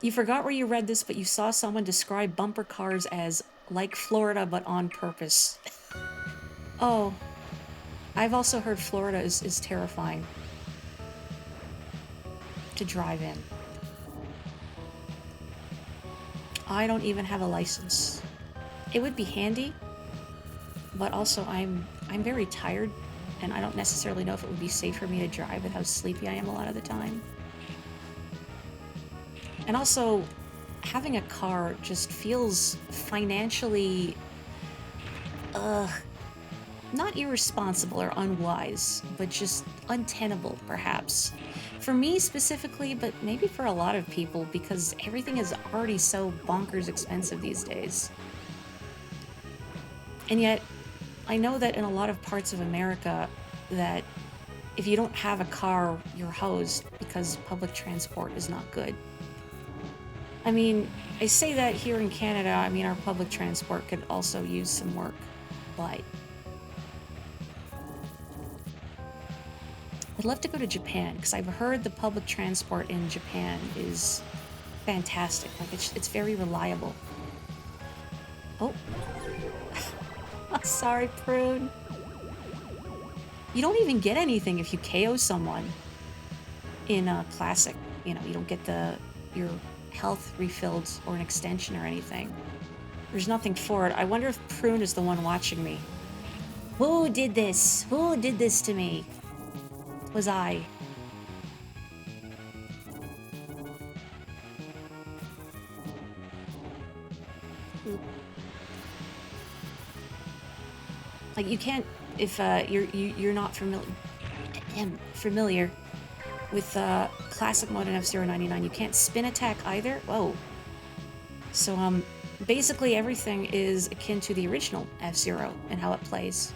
You forgot where you read this, but you saw someone describe bumper cars as like Florida, but on purpose. Oh, I've also heard Florida is terrifying to drive in. I don't even have a license. It would be handy, but also I'm very tired, and I don't necessarily know if it would be safe for me to drive with how sleepy I am a lot of the time. And also, having a car just feels financially, not irresponsible or unwise, but just untenable, perhaps. For me specifically, but maybe for a lot of people, because everything is already so bonkers expensive these days. And yet, I know that in a lot of parts of America, that if you don't have a car, you're hosed because public transport is not good. I mean, I say that here in Canada, I mean, our public transport could also use some work, but I'd love to go to Japan, because I've heard the public transport in Japan is fantastic. Like, it's very reliable. Oh. Sorry, Prune. You don't even get anything if you KO someone in a classic. You know, you don't get your health refilled or an extension or anything. There's nothing for it. I wonder if Prune is the one watching me. Who did this? Who did this to me? It was I. Like, you can't, if you're not familiar with classic mode in F-Zero 99, you can't spin attack either. Whoa. So basically everything is akin to the original F-Zero and how it plays,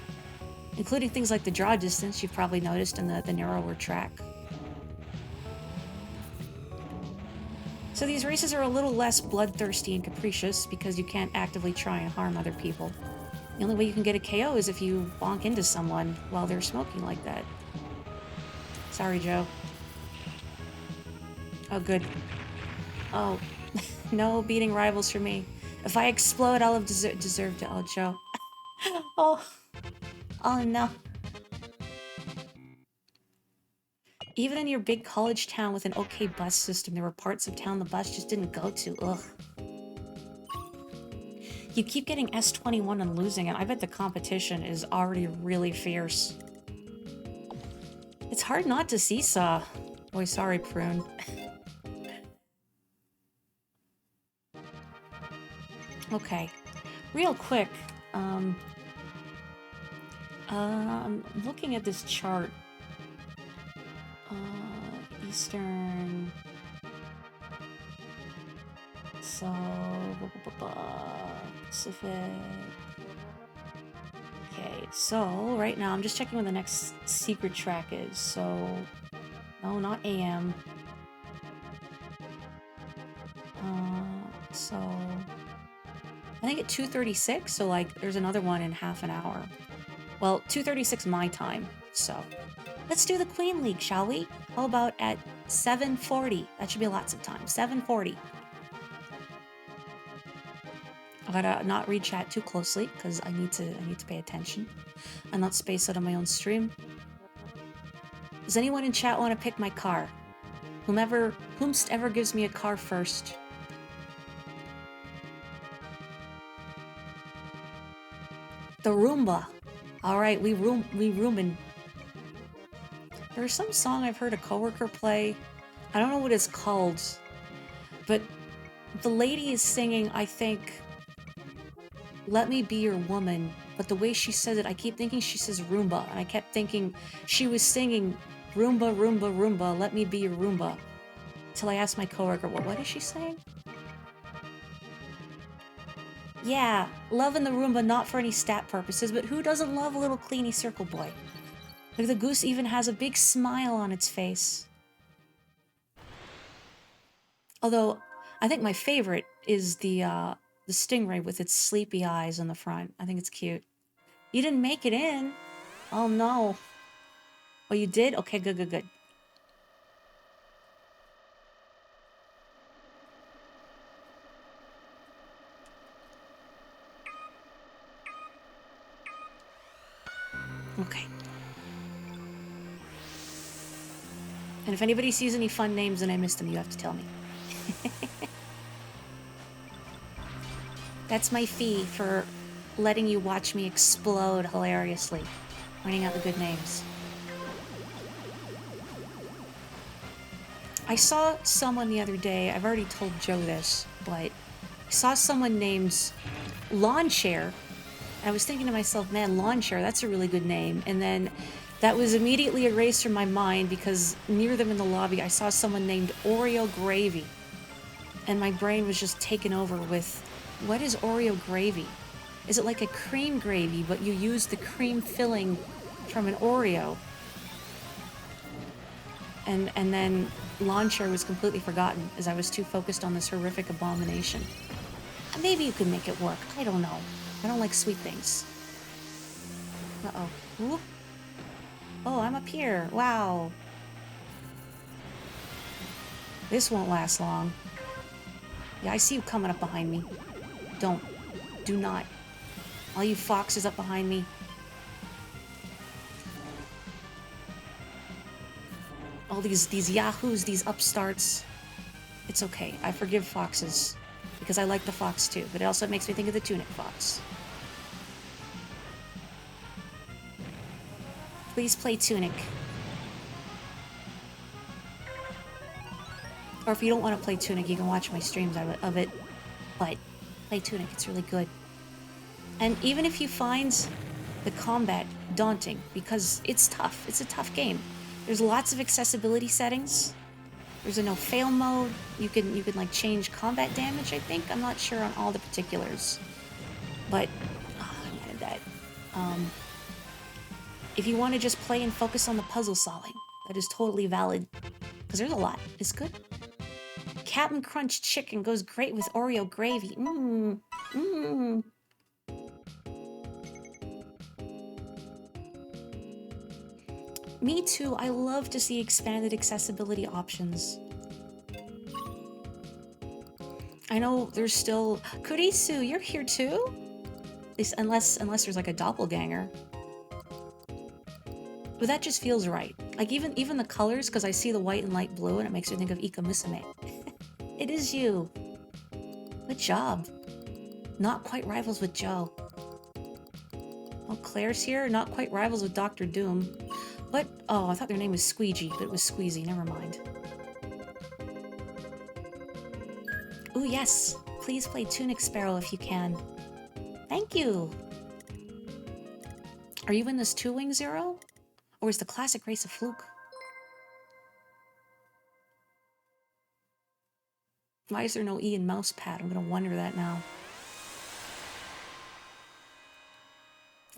including things like the draw distance you've probably noticed in the narrower track. So these races are a little less bloodthirsty and capricious because you can't actively try and harm other people. The only way you can get a KO is if you bonk into someone while they're smoking like that. Sorry, Joe. Oh, good. Oh, no beating rivals for me. If I explode, I'll have deserved it. Oh, Joe. Oh. Oh, no. Even in your big college town with an okay bus system, there were parts of town the bus just didn't go to. Ugh. You keep getting S21 and losing it. I bet the competition is already really fierce. It's hard not to seesaw. Boy, sorry, Prune. Okay. Real quick, I'm looking at this chart. Eastern... So... Pacific... Okay, so right now I'm just checking when the next secret track is. So... No, not AM. So... I think at 2:36, so like there's another one in half an hour. Well, 2:36 my time, so... Let's do the Queen League, shall we? How about at 7:40? That should be lots of time. 7:40. I gotta not read chat too closely because I need to pay attention and not space out on my own stream. Does anyone in chat want to pick my car? Whomst ever gives me a car first. The Roomba. All right, we roomin'. There's some song I've heard a coworker play. I don't know what it's called, but the lady is singing, I think, "Let Me Be Your Woman," but the way she says it, I keep thinking she says Roomba, and I kept thinking she was singing Roomba, Roomba, Roomba, let me be your Roomba. Till I asked my coworker, what is she saying? Yeah, loving the Roomba not for any stat purposes, but who doesn't love a little cleany circle boy? Like, the goose even has a big smile on its face. Although, I think my favorite is the stingray with its sleepy eyes on the front. I think it's cute. You didn't make it in. Oh, no. Oh, you did? Okay, good, good, good. Okay. And if anybody sees any fun names and I missed them, you have to tell me. That's my fee for letting you watch me explode hilariously, pointing out the good names. I saw someone the other day, I've already told Joe this, but I saw someone named Lawn Chair. I was thinking to myself, man, Lawn Chair, that's a really good name. And then that was immediately erased from my mind because near them in the lobby, I saw someone named Oreo Gravy. And my brain was just taken over with, what is Oreo Gravy? Is it like a cream gravy, but you use the cream filling from an Oreo? And then Lawn Chair was completely forgotten as I was too focused on this horrific abomination. Maybe you could make it work. I don't know. I don't like sweet things. Uh-oh. Ooh. Oh, I'm up here. Wow. This won't last long. Yeah, I see you coming up behind me. Don't. Do not. All you foxes up behind me. All these yahoos, these upstarts. It's okay. I forgive foxes. Because I like the fox too, but it also makes me think of the tunic fox. Please play Tunic. Or if you don't want to play Tunic, you can watch my streams of it. But play Tunic, it's really good. And even if you find the combat daunting, because it's tough, it's a tough game. There's lots of accessibility settings. There's a no fail mode. You can like change combat damage, I think. I'm not sure on all the particulars. But I wanted that. If you want to just play and focus on the puzzle solving, that is totally valid. Because there's a lot. It's good. Captain Crunch chicken goes great with Oreo gravy. Mmm. Mmm. Me too. I love to see expanded accessibility options. I know there's still... Kurisu, you're here too? At least unless there's like a doppelganger. But that just feels right. Like even the colors, because I see the white and light blue and it makes me think of Ika Musume. It is you. Good job. Not quite rivals with Joe. Oh, Claire's here. Not quite rivals with Dr. Doom. But, oh, I thought their name was Squeegee, but it was Squeezy. Never mind. Ooh, yes. Please play Tunic Sparrow if you can. Thank you. Are you in this 2-wing Zero? Or is the classic race a fluke? Why is there no E in mouse pad? I'm gonna wonder that now.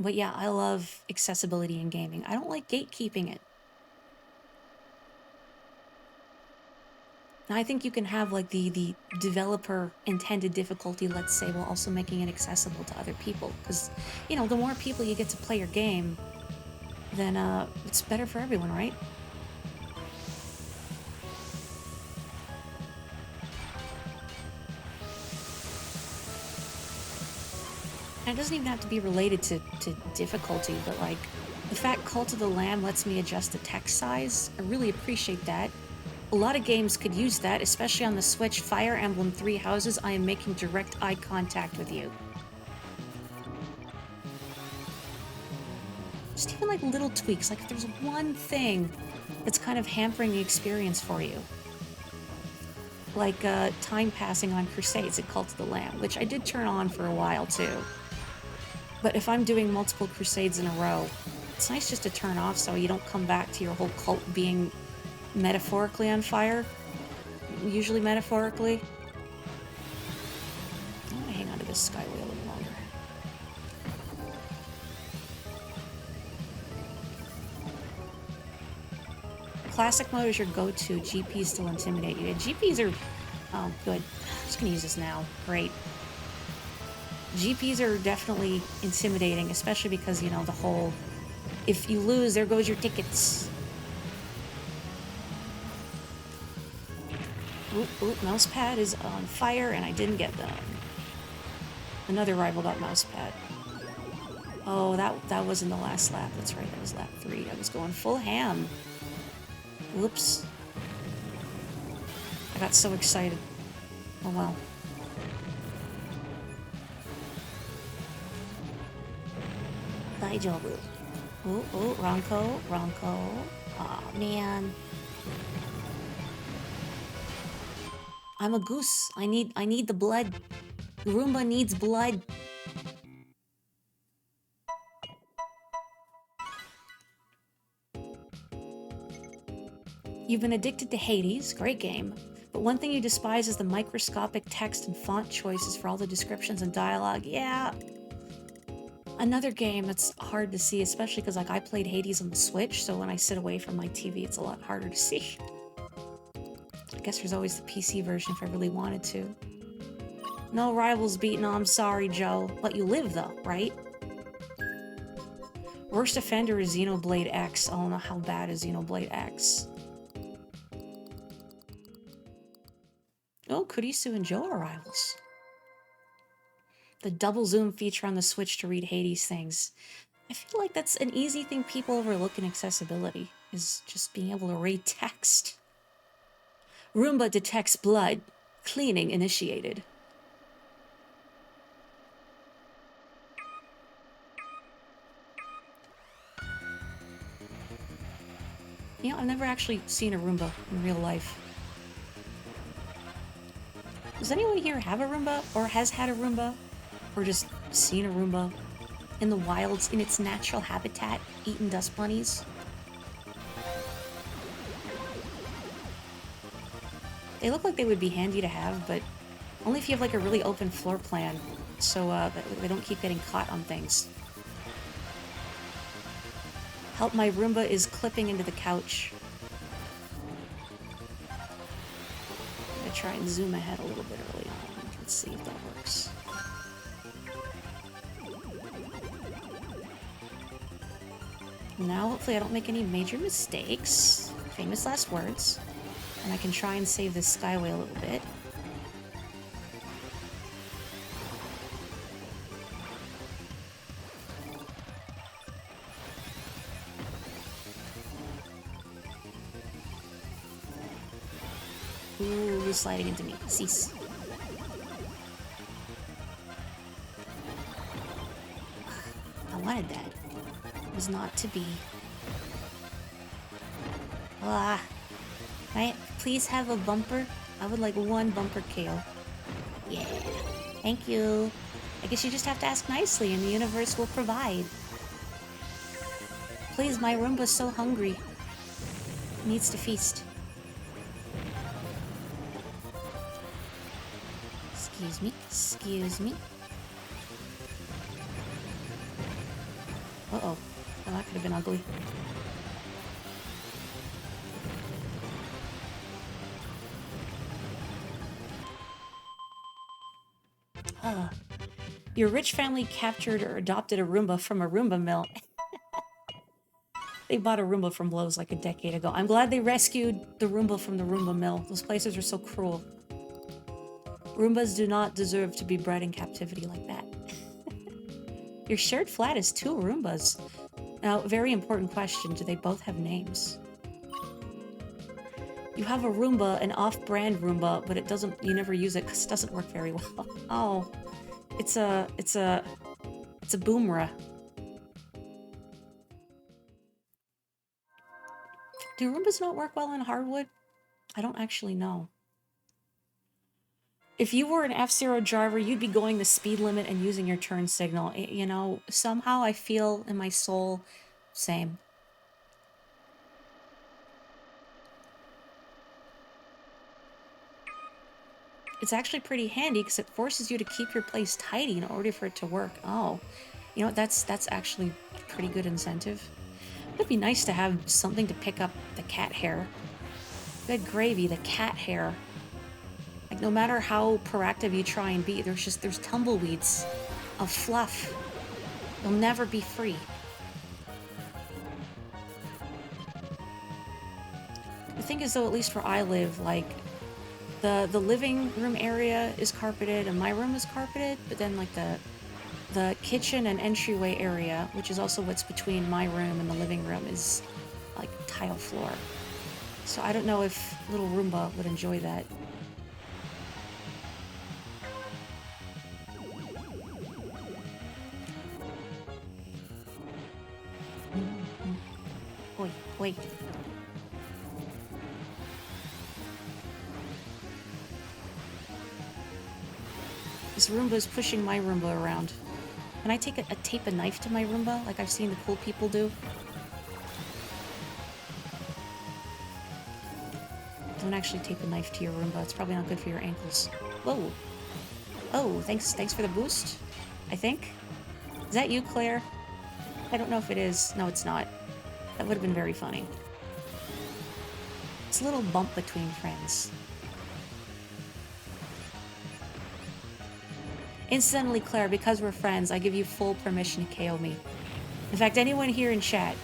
But yeah, I love accessibility in gaming. I don't like gatekeeping it. Now, I think you can have like the developer intended difficulty, let's say, while also making it accessible to other people. Because, you know, the more people you get to play your game, then it's better for everyone, right? And it doesn't even have to be related to difficulty, but like the fact Cult of the Lamb lets me adjust the text size, I really appreciate that. A lot of games could use that, especially on the Switch. Fire Emblem Three Houses, I am making direct eye contact with you. Just even like little tweaks, like if there's one thing that's kind of hampering the experience for you. Like time passing on Crusades at Cult of the Lamb, which I did turn on for a while too. But if I'm doing multiple Crusades in a row, it's nice just to turn off so you don't come back to your whole cult being metaphorically on fire. Usually metaphorically. I want to hang on to this Skyway a little longer. Classic mode is your go-to. GPs still intimidate you. Yeah, GPs are... Oh, good. I'm just gonna use this now. Great. GPs are definitely intimidating, especially because, you know, the whole... If you lose, there goes your tickets. Oop, mousepad is on fire, and I didn't get them. Another rival got mousepad. Oh, that wasn't the last lap. That's right, that was lap 3. I was going full ham. Whoops. I got so excited. Oh well. Daijobu. Ooh, Ronko. Aw, man. I'm a goose. I need the blood. Roomba needs blood. You've been addicted to Hades, great game, but one thing you despise is the microscopic text and font choices for all the descriptions and dialogue. Yeah. Another game that's hard to see, especially because like I played Hades on the Switch, so when I sit away from my TV, it's a lot harder to see. I guess there's always the PC version if I really wanted to. No rivals beat. No, I'm sorry, Joe. But you live, though, right? Worst offender is Xenoblade X. I don't know how bad is Xenoblade X. Oh, Kurisu and Joe are rivals. The double zoom feature on the Switch to read Hades things. I feel like that's an easy thing people overlook in accessibility, is just being able to read text. Roomba detects blood. Cleaning initiated. You know, I've never actually seen a Roomba in real life. Does anyone here have a Roomba, or has had a Roomba, or just seen a Roomba in the wilds, in its natural habitat, eating dust bunnies? They look like they would be handy to have, but only if you have like a really open floor plan, so that they don't keep getting caught on things. Help, my Roomba is clipping into the couch. I'm gonna try and zoom ahead a little bit early on. Let's see if that works. Now, hopefully I don't make any major mistakes. Famous last words. And I can try and save this skyway a little bit. Ooh, sliding into me. Cease. I wanted that. It was not to be. Ah. Can I please have a bumper? I would like one bumper KO. Yeah. Thank you. I guess you just have to ask nicely and the universe will provide. Please, my Roomba's so hungry. It needs to feast. Excuse me. Excuse me. Uh-oh. Well, that could have been ugly. Your rich family captured or adopted a Roomba from a Roomba mill. They bought a Roomba from Lowe's like a decade ago. I'm glad they rescued the Roomba from the Roomba mill. Those places are so cruel. Roombas do not deserve to be bred in captivity like that. Your shared flat is 2 Roombas. Now, very important question. Do they both have names? You have a Roomba, an off-brand Roomba, but it doesn't, you never use it because it doesn't work very well. Oh. It's a Boomra. Do Roombas not work well on hardwood? I don't actually know. If you were an F-Zero driver, you'd be going the speed limit and using your turn signal. You know, somehow I feel in my soul, same. It's actually pretty handy because it forces you to keep your place tidy in order for it to work. Oh, you know, that's actually a pretty good incentive. It'd be nice to have something to pick up the cat hair. Good gravy, the cat hair. Like, no matter how proactive you try and be, there's tumbleweeds of fluff. You'll never be free. The thing is, though, at least where I live, like, the living room area is carpeted and my room is carpeted, but then, like, the kitchen and entryway area, which is also what's between my room and the living room, is, like, tile floor. So I don't know if little Roomba would enjoy that. Oi, wait. This Roomba is pushing my Roomba around. Can I tape a knife to my Roomba, like I've seen the cool people do? Don't actually tape a knife to your Roomba. It's probably not good for your ankles. Whoa. Oh, thanks for the boost, I think. Is that you, Claire? I don't know if it is. No, it's not. That would have been very funny. It's a little bump between friends. Incidentally, Claire, because we're friends, I give you full permission to KO me. In fact, anyone here in chat,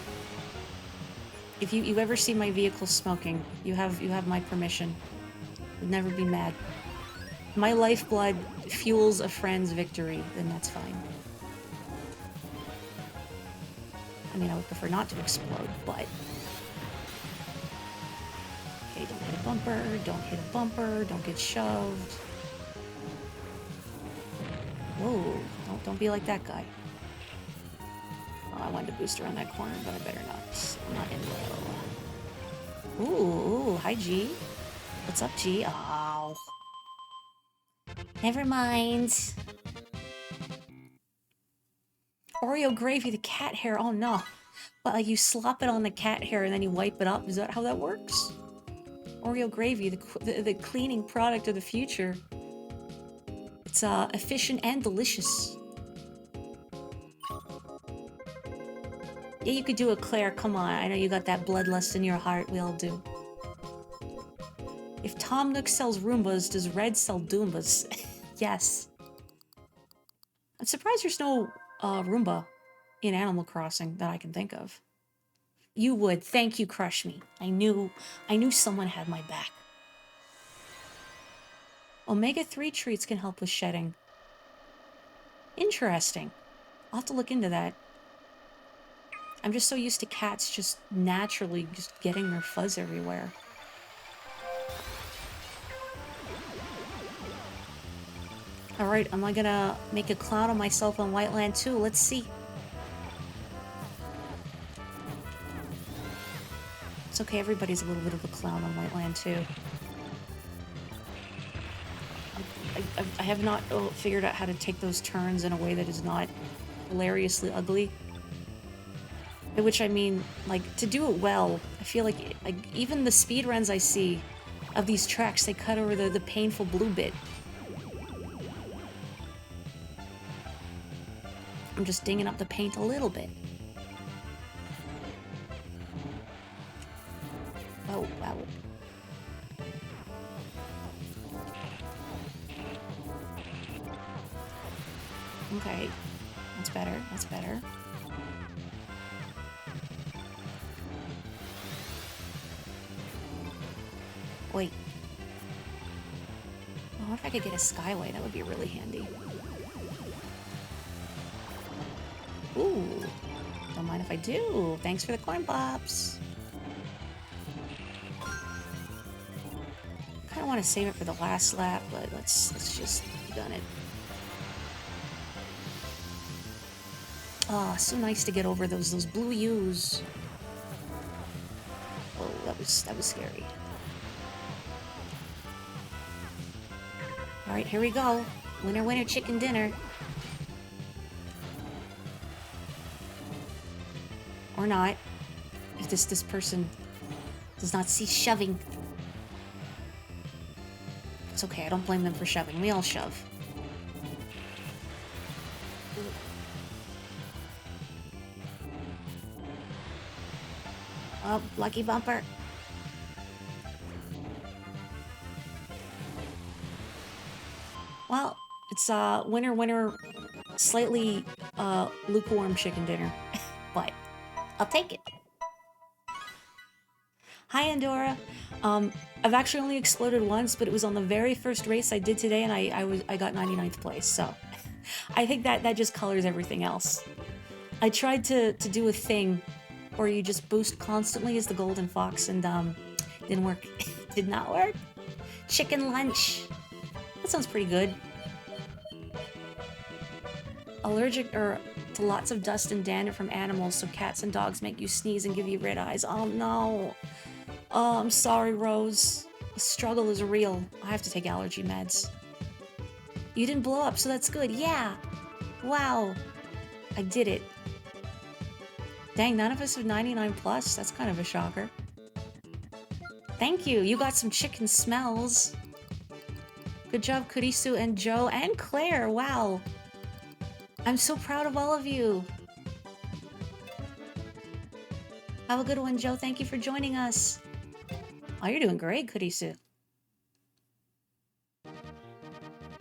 if you ever see my vehicle smoking, you have my permission. I'd never be mad. My lifeblood fuels a friend's victory, then that's fine. I mean, I would prefer not to explode, but... Okay, don't hit a bumper, don't hit a bumper, don't get shoved. Whoa, don't be like that guy. Oh, I wanted to boost around that corner, but I better not. I'm not in low. Ooh, hi G. What's up, G? Oh. Never mind. Oreo gravy, the cat hair. Oh no. But like you slop it on the cat hair and then you wipe it up. Is that how that works? Oreo gravy, the cleaning product of the future. It's efficient and delicious. Yeah, you could do it, Claire. Come on. I know you got that bloodlust in your heart. We all do. If Tom Nook sells Roombas, does Red sell Doombas? Yes. I'm surprised there's no Roomba in Animal Crossing that I can think of. You would. Thank you, Crush Me. I knew someone had my back. Omega-3 treats can help with shedding. Interesting. I'll have to look into that. I'm just so used to cats just naturally just getting their fuzz everywhere. Alright, am I gonna make a clown of myself on Whiteland too? Let's see. It's okay, everybody's a little bit of a clown on Whiteland too. I have not figured out how to take those turns in a way that is not hilariously ugly. By which I mean, like, to do it well, I feel like even the speedruns I see of these tracks, they cut over the painful blue bit. I'm just dinging up the paint a little bit. Oh, wow. Okay. That's better. That's better. Wait. Oh, what if I could get a skyway? That would be really handy. Ooh. Don't mind if I do. Thanks for the coin pops. I kind of want to save it for the last lap, but let's just gun it. Oh, so nice to get over those blue U's. Oh, that was scary. All right, here we go. Winner, winner, chicken dinner. Or not. If this person does not cease shoving. It's okay, I don't blame them for shoving. We all shove. Oh, lucky bumper. Well, it's winner, winner, slightly lukewarm chicken dinner. But I'll take it. Hi, Andorra. I've actually only exploded once, but it was on the very first race I did today, and I got 99th place, so I think that just colors everything else. I tried to do a thing where you just boost constantly as the golden fox, and didn't work. Did not work. Chicken lunch. That sounds pretty good. Allergic to lots of dust and dander from animals, so cats and dogs make you sneeze and give you red eyes. Oh no. Oh, I'm sorry, Rose. The struggle is real. I have to take allergy meds. You didn't blow up, so that's good. Yeah. Wow. I did it. Dang, none of us have 99 plus. That's kind of a shocker. Thank you. You got some chicken smells. Good job, Kurisu and Joe and Claire. Wow. I'm so proud of all of you. Have a good one, Joe. Thank you for joining us. Oh, you're doing great, Kurisu.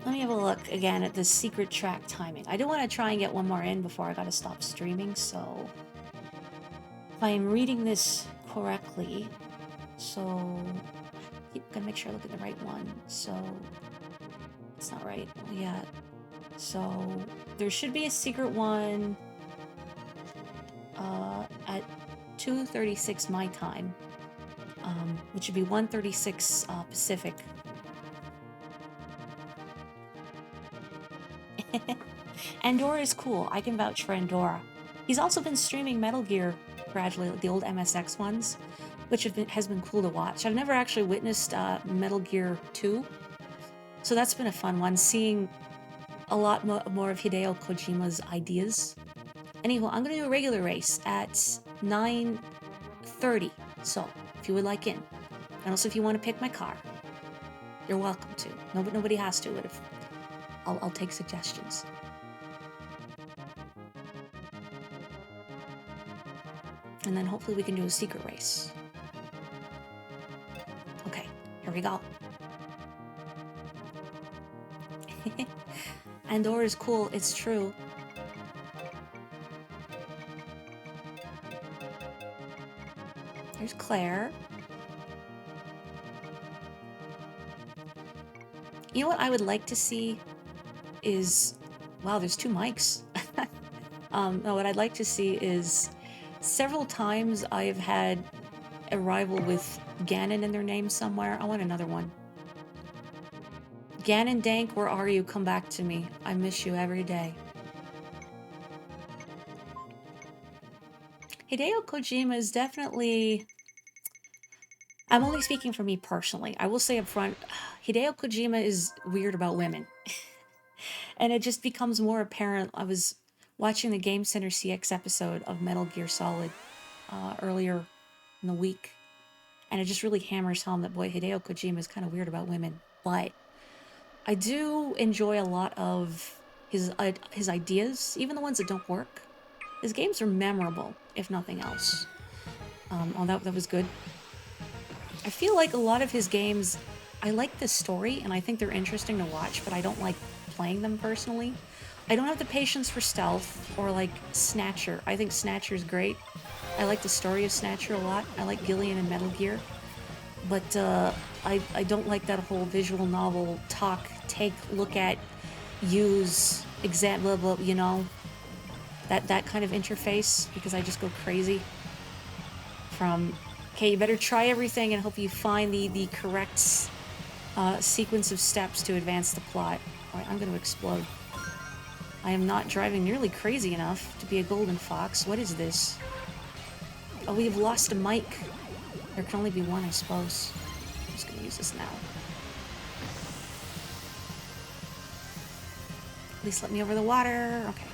Let me have a look again at the secret track timing. I do want to try and get one more in before I gotta stop streaming, so... If I am reading this correctly, so... Gotta make sure I look at the right one. So... It's not right yet. So... There should be a secret one... at 2:36 my time. which would be 136 Pacific. Andorra is cool. I can vouch for Andorra. He's also been streaming Metal Gear gradually, like the old MSX ones, which has been cool to watch. I've never actually witnessed Metal Gear 2, so that's been a fun one, seeing a lot more of Hideo Kojima's ideas. Anyway, I'm going to do a regular race at 9:30, so if you would like in. And also if you want to pick my car, you're welcome to. Nobody has to, but if I'll take suggestions. And then hopefully we can do a secret race. Okay, here we go. Andorra is cool, it's true. There's Claire. You know what I would like to see is... Wow, there's 2 mics. No, what I'd like to see is... Several times I've had a rival with Ganon in their name somewhere. I want another one. Ganon Dank, where are you? Come back to me. I miss you every day. Hideo Kojima is definitely... I'm only speaking for me personally. I will say up front, Hideo Kojima is weird about women. And it just becomes more apparent. I was watching the Game Center CX episode of Metal Gear Solid earlier in the week, and it just really hammers home that, boy, Hideo Kojima is kind of weird about women. But I do enjoy a lot of his ideas, even the ones that don't work. His games are memorable, if nothing else. Oh, that was good. I feel like a lot of his games, I like the story, and I think they're interesting to watch, but I don't like playing them personally. I don't have the patience for stealth or like Snatcher. I think Snatcher's great. I like the story of Snatcher a lot. I like Gillian and Metal Gear. But I don't like that whole visual novel talk, take, look at, use, blah, blah, you know, that kind of interface, because I just go crazy from, okay, you better try everything and hope you find the correct sequence of steps to advance the plot. All right, I'm going to explode. I am not driving nearly crazy enough to be a golden fox. What is this? Oh, we have lost a mic. There can only be one, I suppose. I'm just gonna use this now. At least let me over the water. Okay.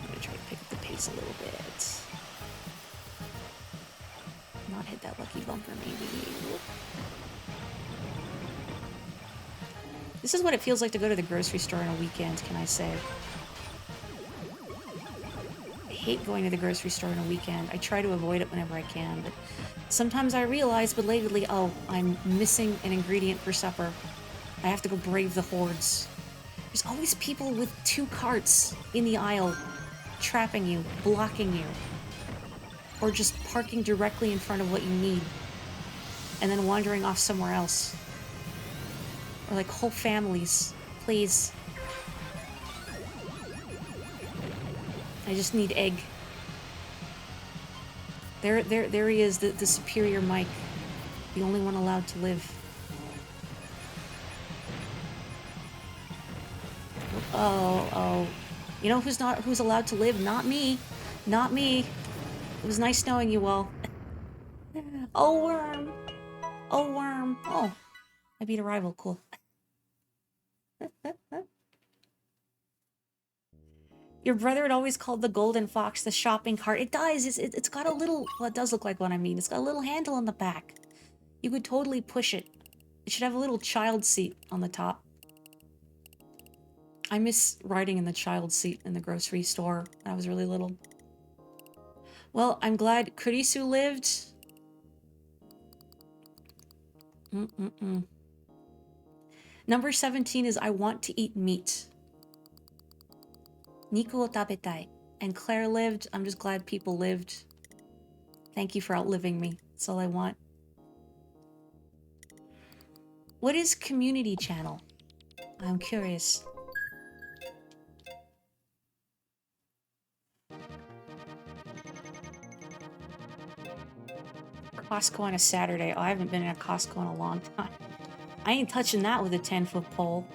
I'm gonna try to pick up the pace a little bit. Not hit that lucky bumper, maybe. This is what it feels like to go to the grocery store on a weekend, can I say. I hate going to the grocery store on a weekend. I try to avoid it whenever I can, but sometimes I realize belatedly, oh, I'm missing an ingredient for supper. I have to go brave the hordes. There's always people with 2 carts in the aisle, trapping you, blocking you, or just parking directly in front of what you need, and then wandering off somewhere else. Or like whole families, please. I just need egg. There he is, the superior Mike, the only one allowed to live. Oh. You know who's allowed to live? Not me. Not me. It was nice knowing you all. Oh, worm. Oh, worm. Oh, I beat a rival. Cool. Your brother had always called the golden fox the shopping cart. It does. It's got a little... Well, it does look like what I mean. It's got a little handle on the back. You could totally push it. It should have a little child seat on the top. I miss riding in the child seat in the grocery store when I was really little. Well, I'm glad Kurisu lived. Number 17 is I want to eat meat. Niku o tabetai. And Claire lived. I'm just glad people lived. Thank you for outliving me. That's all I want. What is community channel? I'm curious. Costco on a Saturday. Oh, I haven't been in a Costco in a long time. I ain't touching that with a 10-foot pole.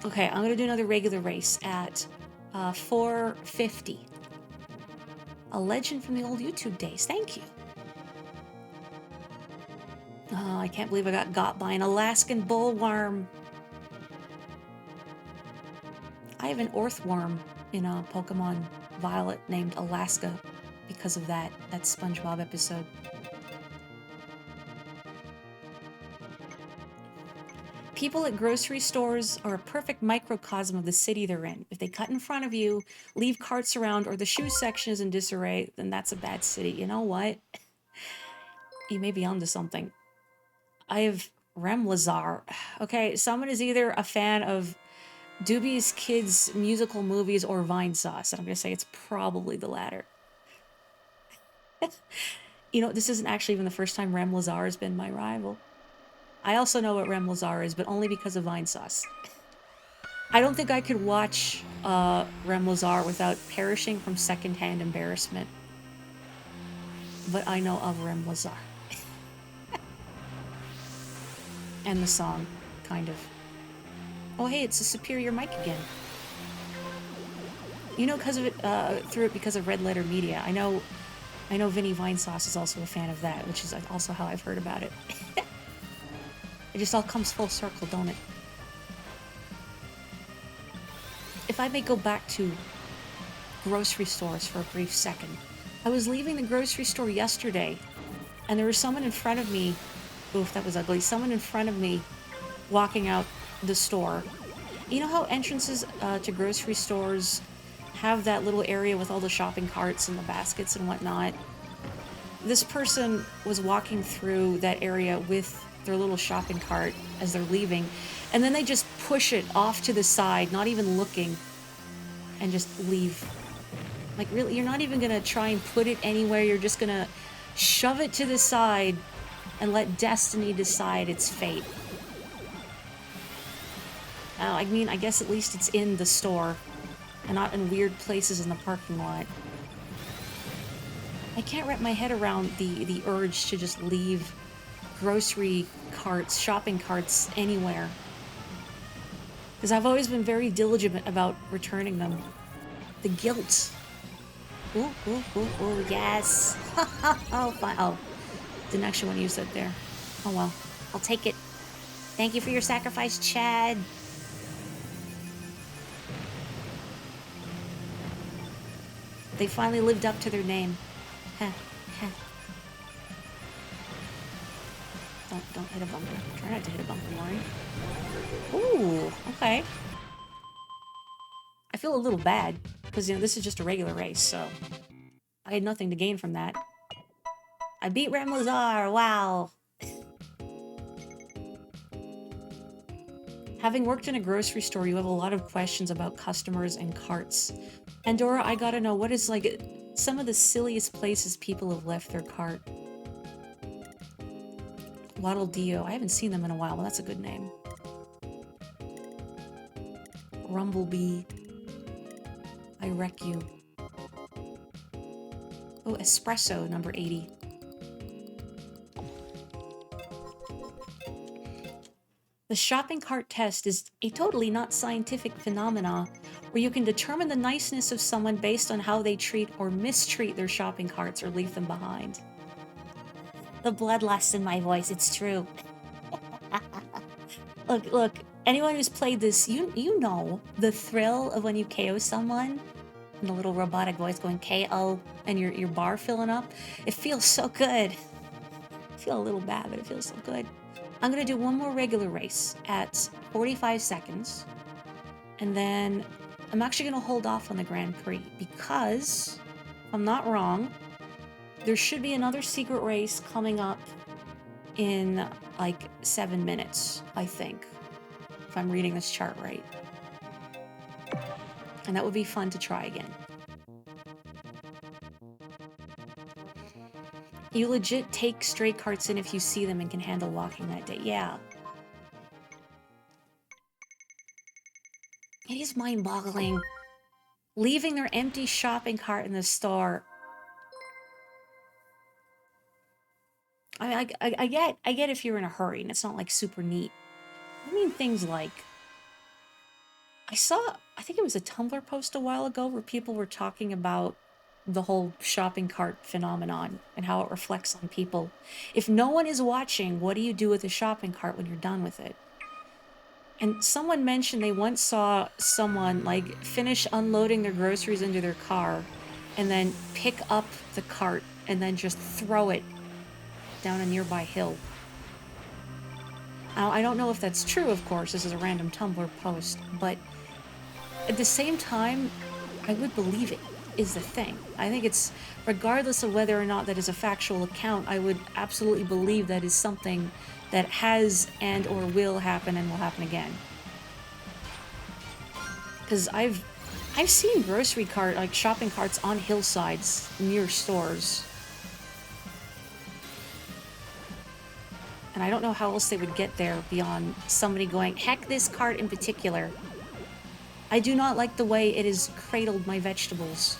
Okay, I'm gonna do another regular race at 450. A legend from the old YouTube days. Thank you. Oh, I can't believe I got by an Alaskan bullworm. I have an earthworm in a Pokemon Violet named Alaska because of that SpongeBob episode. People at grocery stores are a perfect microcosm of the city they're in. If they cut in front of you, leave carts around, or the shoe section is in disarray, then that's a bad city. You know what? You may be onto something. I have Rem Lazar. Okay, someone is either a fan of Doobie's Kids musical movies or Vine Sauce, and I'm going to say it's probably the latter. You know, this isn't actually even the first time Rem Lazar has been my rival. I also know what Rem Lazar is, but only because of Vine Sauce. I don't think I could watch Rem Lazar without perishing from secondhand embarrassment. But I know of Rem Lazar. And the song, kind of. Oh, hey, it's a superior mic again. You know, because of it, through it because of Red Letter Media. I know Vinny Vine Sauce is also a fan of that, which is also how I've heard about it. It just all comes full circle, don't it? If I may go back to grocery stores for a brief second. I was leaving the grocery store yesterday, and there was someone in front of me. Oof, that was ugly. Someone in front of me walking out the store. You know how entrances to grocery stores have that little area with all the shopping carts and the baskets and whatnot? This person was walking through that area with their little shopping cart as they're leaving, and then they just push it off to the side, not even looking, and just leave. Like, really, you're not even gonna try and put it anywhere, you're just gonna shove it to the side and let destiny decide its fate. I mean, I guess at least it's in the store and not in weird places in the parking lot. I can't wrap my head around the urge to just leave grocery carts, shopping carts, anywhere. Because I've always been very diligent about returning them. The guilt. Ooh, ooh, ooh, ooh, yes. Oh, fine. Oh, didn't actually want to use that there. Oh well, I'll take it. Thank you for your sacrifice, Chad. They finally lived up to their name. Heh, heh. Don't hit a bumper. Try not to hit a bumper, Lauren. Ooh, okay. I feel a little bad, because, you know, this is just a regular race, so I had nothing to gain from that. I beat Rem Lazar, wow! Having worked in a grocery store, you have a lot of questions about customers and carts. And Dora, I gotta know, what is, like, some of the silliest places people have left their cart? Waddle Dio. I haven't seen them in a while, but that's a good name. Rumblebee. I wreck you. Oh, Espresso, number 80. The shopping cart test is a totally not scientific phenomena where you can determine the niceness of someone based on how they treat or mistreat their shopping carts or leave them behind. The bloodlust in my voice, it's true. Look, anyone who's played this, you know the thrill of when you KO someone and the little robotic voice going KO and your bar filling up. It feels so good. I feel a little bad, but it feels so good. I'm gonna do one more regular race at 45 seconds, and then I'm actually gonna hold off on the Grand Prix because, if I'm not wrong, there should be another secret race coming up in like 7 minutes, I think, if I'm reading this chart right. And that would be fun to try again. You legit take stray carts in if you see them and can handle walking that day. Yeah. It is mind-boggling. Leaving their empty shopping cart in the store. I mean, I get if you're in a hurry and it's not like super neat. I mean things like, I think it was a Tumblr post a while ago where people were talking about the whole shopping cart phenomenon and how it reflects on people. If no one is watching, what do you do with a shopping cart when you're done with it? And someone mentioned they once saw someone like finish unloading their groceries into their car and then pick up the cart and then just throw it down a nearby hill. Now, I don't know if that's true, of course, this is a random Tumblr post, but at the same time, I would believe it is the thing. I think it's, regardless of whether or not that is a factual account, I would absolutely believe that is something that has and or will happen and will happen again. Because I've seen grocery cart, like shopping carts on hillsides near stores. And I don't know how else they would get there beyond somebody going, heck this cart in particular. I do not like the way it has cradled my vegetables.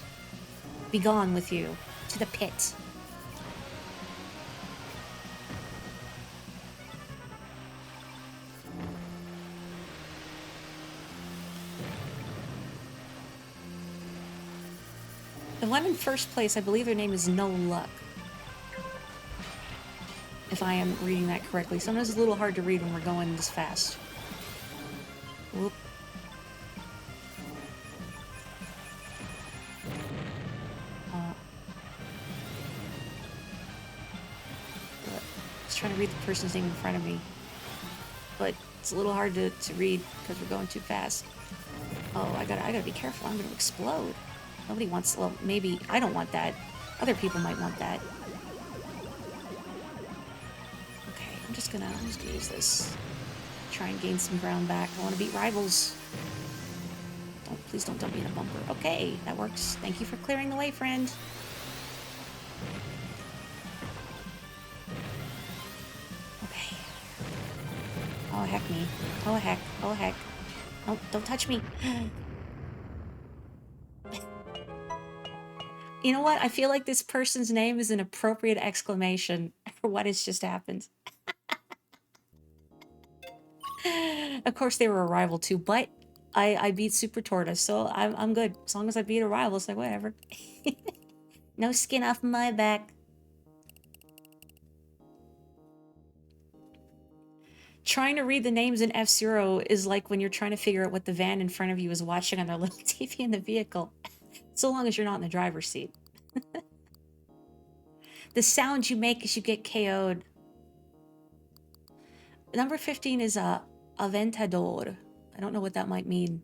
Be gone with you. To the pit. The one in first place, I believe their name is No Luck. If I am reading that correctly. Sometimes it's a little hard to read when we're going this fast. Whoop. Trying to read the person's name in front of me, but it's a little hard to read because we're going too fast. Oh, I gotta be careful. I'm gonna explode. Nobody wants, well, maybe I don't want that. Other people might want that. Okay, I'm just gonna use this. Try and gain some ground back. I want to beat rivals. Please don't dump me in a bumper. Okay, that works. Thank you for clearing the way, friend. Oh, heck me. Oh, heck. Oh, heck. Oh, don't touch me. You know what? I feel like this person's name is an appropriate exclamation for what has just happened. Of course, they were a rival too, but I beat Super Tortoise, so I'm good. As long as I beat a rival, it's like, whatever. No skin off my back. Trying to read the names in F-Zero is like when you're trying to figure out what the van in front of you is watching on their little TV in the vehicle. So long as you're not in the driver's seat. The sound you make as you get KO'd. Number 15 is Aventador. I don't know what that might mean.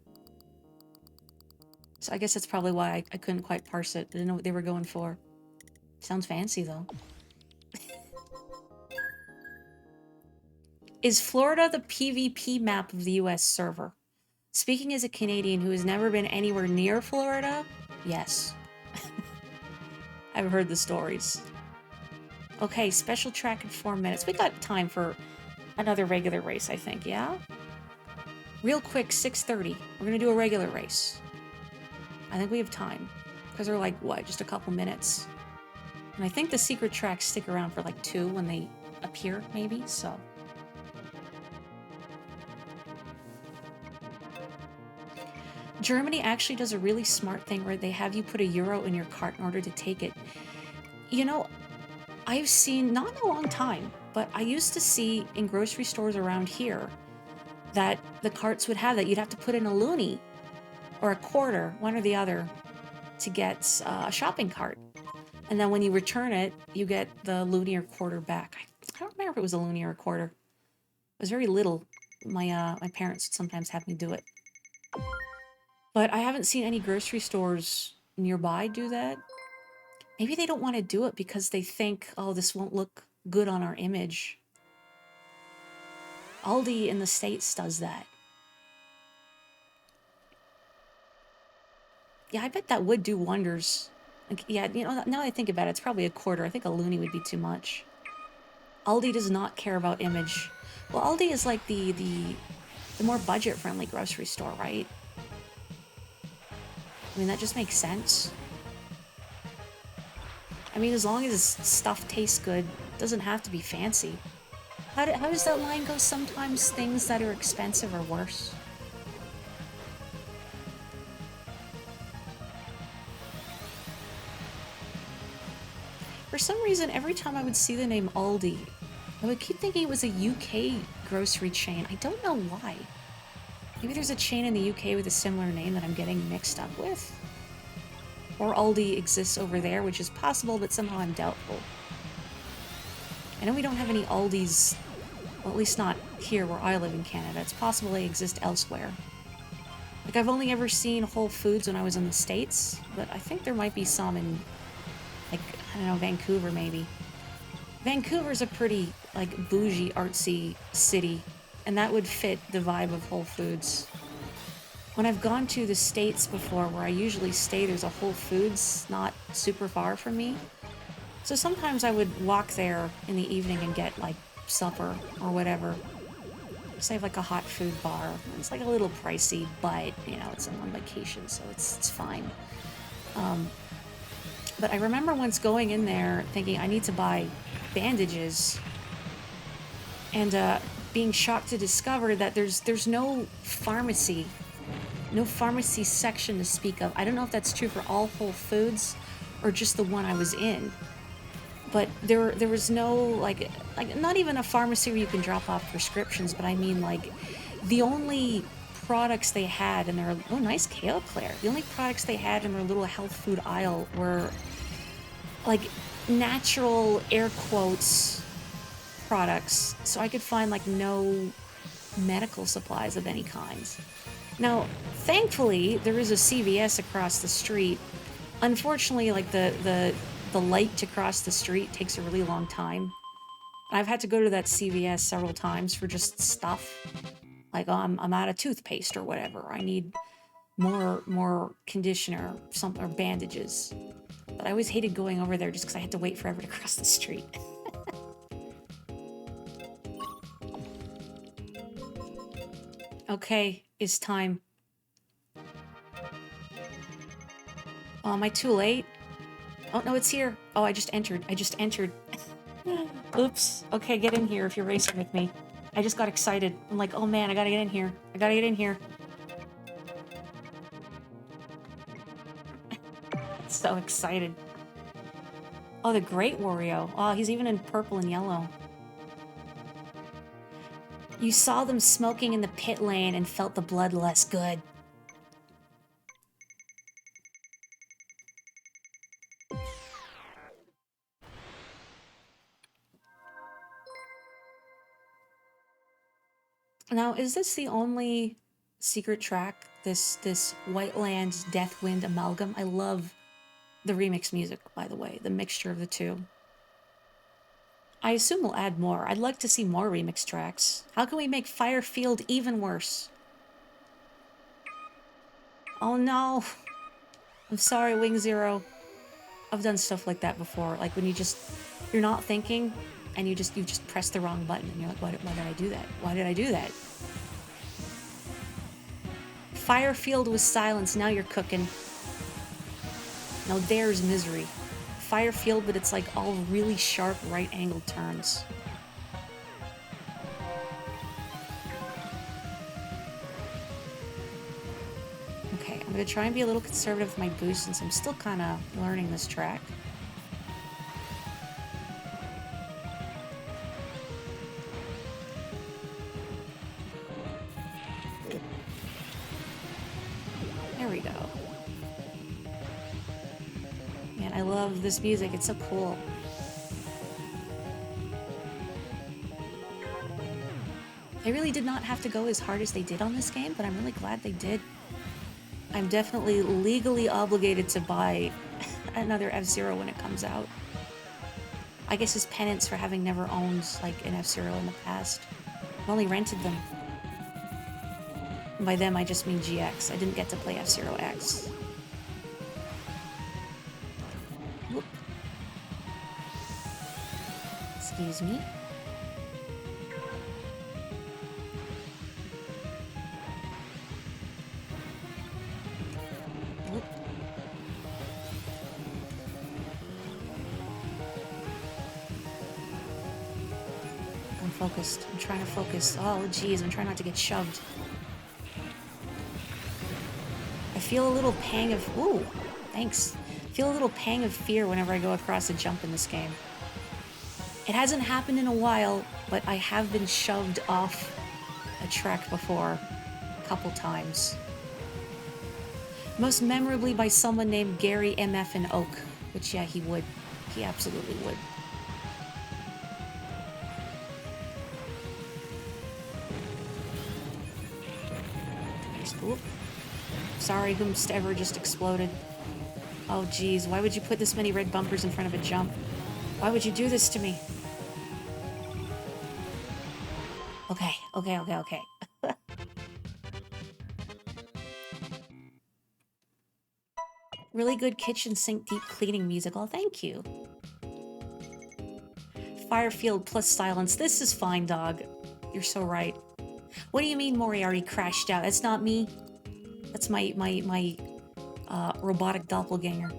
So I guess that's probably why I couldn't quite parse it. I didn't know what they were going for. Sounds fancy, though. Is Florida the PvP map of the US server? Speaking as a Canadian who has never been anywhere near Florida, yes. I've heard the stories. Okay, special track in 4 minutes. We got time for another regular race, I think, yeah? Real quick, 6:30. We're gonna do a regular race. I think we have time. Because they're like, what, just a couple minutes? And I think the secret tracks stick around for like 2 when they appear, maybe, so... Germany actually does a really smart thing where they have you put a euro in your cart in order to take it. You know, I've seen, not in a long time, but I used to see in grocery stores around here that the carts would have that. You'd have to put in a loonie or a quarter, one or the other, to get a shopping cart. And then when you return it, you get the loonie or quarter back. I don't remember if it was a loonie or a quarter. It was very little. My parents would sometimes have me do it. But I haven't seen any grocery stores nearby do that. Maybe they don't want to do it because they think, oh, this won't look good on our image. Aldi in the States does that. Yeah, I bet that would do wonders. Like, yeah, you know, now that I think about it, it's probably a quarter. I think a loonie would be too much. Aldi does not care about image. Well, Aldi is like the more budget-friendly grocery store, right? I mean, that just makes sense. I mean, as long as stuff tastes good, Doesn't have to be fancy. How does that line go? Sometimes things that are expensive are worse. For some reason, every time I would see the name Aldi, I would keep thinking it was a UK grocery chain. I don't know why. Maybe there's a chain in the UK with a similar name that I'm getting mixed up with. Or Aldi exists over there, which is possible, but somehow I'm doubtful. I know we don't have any Aldis, well, at least not here where I live in Canada. It's possible they exist elsewhere. Like, I've only ever seen Whole Foods when I was in the States, but I think there might be some in, like, I don't know, Vancouver maybe. Vancouver's a pretty, like, bougie, artsy city, and that would fit the vibe of Whole Foods. When I've gone to the States before, where I usually stay, there's a Whole Foods not super far from me. So sometimes I would walk there in the evening and get, like, supper or whatever. So I have, like, a hot food bar. It's, like, a little pricey, but, you know, it's on vacation, so it's fine. But I remember once going in there thinking I need to buy bandages and being shocked to discover that there's no pharmacy section to speak of. I don't know if that's true for all Whole Foods or just the one I was in. But there was no, like not even a pharmacy where you can drop off prescriptions, but I mean, like, the only products they had in their, oh, nice kale, Claire. The only products they had in their little health food aisle were, like, natural, air quotes, products. So I could find, like, no medical supplies of any kind. Now, thankfully, there is a CVS across the street. Unfortunately, like, the light to cross the street takes a really long time. I've had to go to that CVS several times for just stuff. Like, oh, I'm out of toothpaste or whatever. I need more conditioner, or bandages. But I always hated going over there just because I had to wait forever to cross the street. Okay, it's time. Oh, am I too late? Oh, no, it's here. Oh, I just entered. Oops. Okay, get in here if you're racing with me. I just got excited. I'm like, oh man, I gotta get in here. So excited. Oh, the Great Wario. Oh, he's even in purple and yellow. You saw them smoking in the pit lane and felt the blood less good. Now, is this the only secret track? This White Lands Deathwind amalgam? I love the remix music, by the way, the mixture of the two. I assume we'll add more. I'd like to see more remix tracks. How can we make Firefield even worse? Oh no! I'm sorry, Wing Zero. I've done stuff like that before. Like when you're not thinking, and you just press the wrong button, and you're like, why did I do that? Why did I do that? Firefield was silence, now you're cooking. Now there's misery. Firefield, but it's like all really sharp right-angled turns. Okay, I'm gonna try and be a little conservative with my boost since I'm still kind of learning this track. There we go. Man, I love this music. It's so cool. They really did not have to go as hard as they did on this game, but I'm really glad they did. I'm definitely legally obligated to buy another F-Zero when it comes out. I guess as penance for having never owned, like, an F-Zero in the past. I've only rented them. And by them, I just mean GX. I didn't get to play F-Zero X. Whoop. Excuse me. Whoop. focused. I'm trying to focus. Oh, geez, I'm trying not to get shoved. I feel a little pang of... Ooh, thanks. I feel a little pang of fear whenever I go across a jump in this game. It hasn't happened in a while, but I have been shoved off a track before a couple times. Most memorably by someone named Gary MF in Oak, which, yeah, he would. He absolutely would. Oop. Sorry, whomstever just exploded. Oh, geez, why would you put this many red bumpers in front of a jump? Why would you do this to me? Okay. Really good kitchen sink deep cleaning music. Oh, thank you. Firefield plus silence. This is fine, dog. You're so right. What do you mean Moriarty crashed out? That's not me. That's my robotic doppelganger.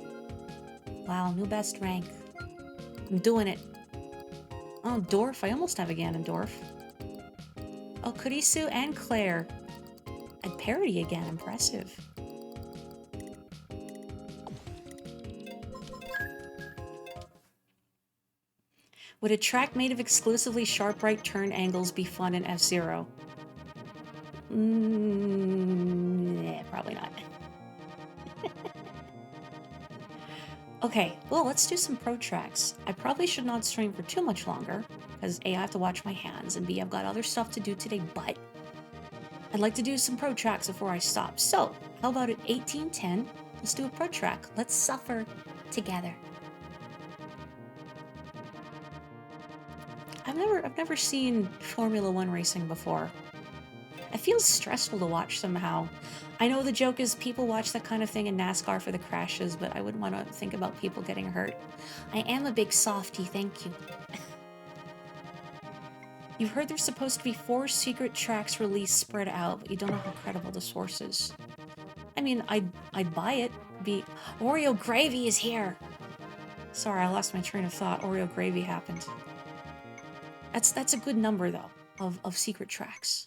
Wow, new best rank. I'm doing it. Oh, Dorf. I almost have a Ganondorf. Oh, Kurisu and Claire. And parody again. Impressive. Would a track made of exclusively sharp right turn angles be fun in F-Zero? Probably not. Okay, well, let's do some pro tracks. I probably should not stream for too much longer, because A, I have to watch my hands, and B, I've got other stuff to do today, but I'd like to do some pro tracks before I stop. So, how about at 18:10, let's do a pro track. Let's suffer together. I've never seen Formula One racing before. It feels stressful to watch somehow. I know the joke is people watch that kind of thing in NASCAR for the crashes, but I wouldn't want to think about people getting hurt. I am a big softie, thank you. You've heard there's supposed to be 4 secret tracks released spread out, but you don't know how credible the source is. I mean, I'd buy it. Oreo Gravy is here! Sorry, I lost my train of thought. Oreo Gravy happened. That's a good number, though, of secret tracks.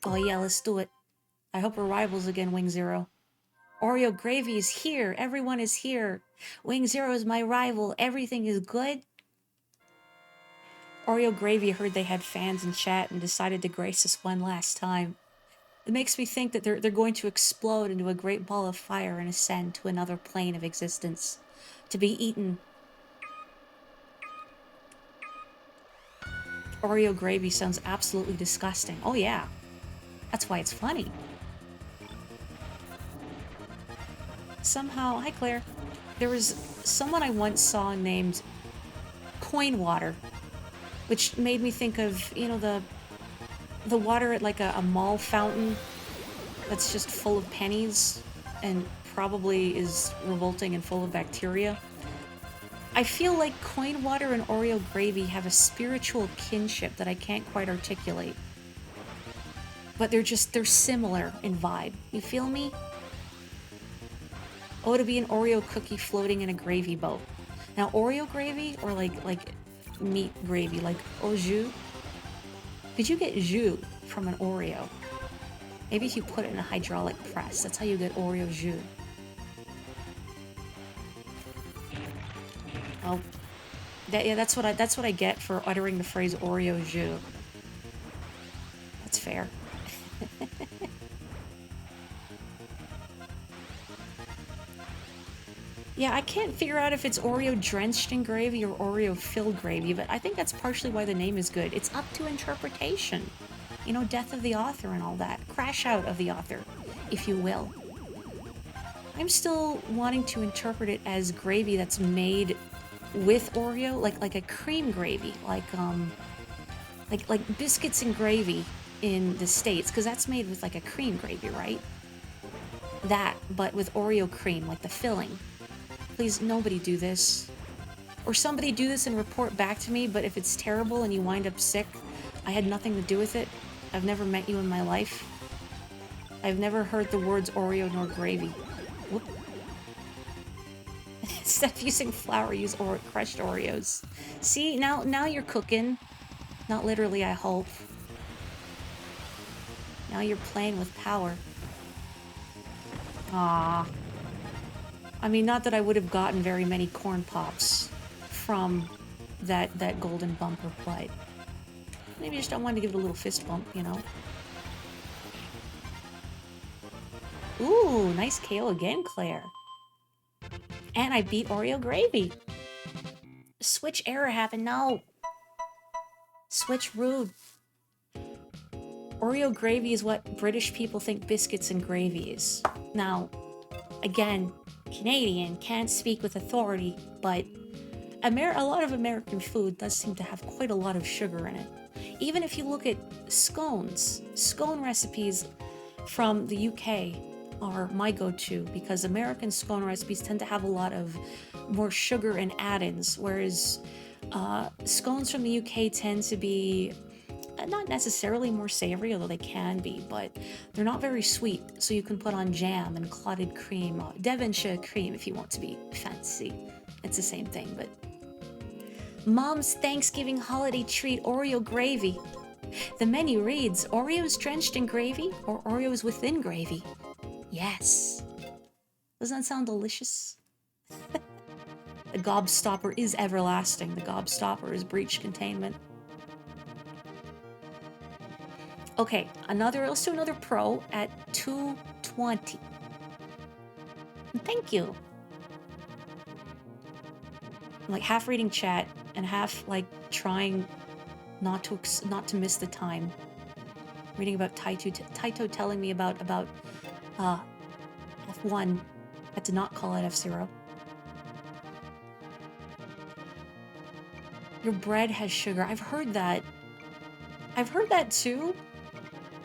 Oh yeah, let's do it. I hope we're rivals again, Wing Zero. Oreo Gravy is here. Everyone is here. Wing Zero is my rival. Everything is good. Oreo Gravy heard they had fans in chat and decided to grace us one last time. It makes me think that they're going to explode into a great ball of fire and ascend to another plane of existence. To be eaten. Oreo Gravy sounds absolutely disgusting. Oh yeah. That's why it's funny. Somehow, hi Claire. There was someone I once saw named Coin Water, which made me think of, you know, the water at like a mall fountain that's just full of pennies and probably is revolting and full of bacteria. I feel like Coin Water and Oreo Gravy have a spiritual kinship that I can't quite articulate. But they're similar in vibe. You feel me? Oh, to be an Oreo cookie floating in a gravy boat. Now, Oreo gravy or like meat gravy, like au jus? Could you get jus from an Oreo? Maybe if you put it in a hydraulic press, that's how you get Oreo jus. Oh, that's what I get for uttering the phrase Oreo jus. That's fair. Yeah, I can't figure out if it's Oreo drenched in gravy or Oreo filled gravy, but I think that's partially why the name is good. It's up to interpretation. You know, death of the author and all that. Crash out of the author, if you will. I'm still wanting to interpret it as gravy that's made with Oreo, like a cream gravy, like biscuits and gravy in the States, because that's made with like a cream gravy, right? That, but with Oreo cream, like the filling. Please, nobody do this. Or somebody do this and report back to me, but if it's terrible and you wind up sick, I had nothing to do with it. I've never met you in my life. I've never heard the words Oreo nor gravy. Whoop. Instead of using flour, use crushed Oreos. See, now you're cooking. Not literally, I hope. Now you're playing with power. Ah. I mean, not that I would have gotten very many corn pops from that golden bumper, but maybe just I wanted to give it a little fist bump, you know? Ooh, nice KO again, Claire. And I beat Oreo Gravy. Switch error happened. No. Switch rude. Oreo Gravy is what British people think biscuits and gravy is. Now, again, Canadian, can't speak with authority, but a lot of American food does seem to have quite a lot of sugar in it. Even if you look at scones, scone recipes from the UK are my go-to because American scone recipes tend to have a lot of more sugar and add-ins, whereas scones from the UK tend to be not necessarily more savory, although they can be, but they're not very sweet, so you can put on jam and clotted cream, Devonshire cream if you want to be fancy. It's the same thing, but... Mom's Thanksgiving holiday treat, Oreo gravy. The menu reads, Oreos drenched in gravy or Oreos within gravy? Yes. Doesn't that sound delicious? The gobstopper is everlasting. The gobstopper is breach containment. Okay, let's do another pro at 220. Thank you. I'm like half reading chat and half like trying not to miss the time. Reading about Taito telling me about F1. Had to not call it F-Zero. Your bread has sugar. I've heard that. I've heard that too.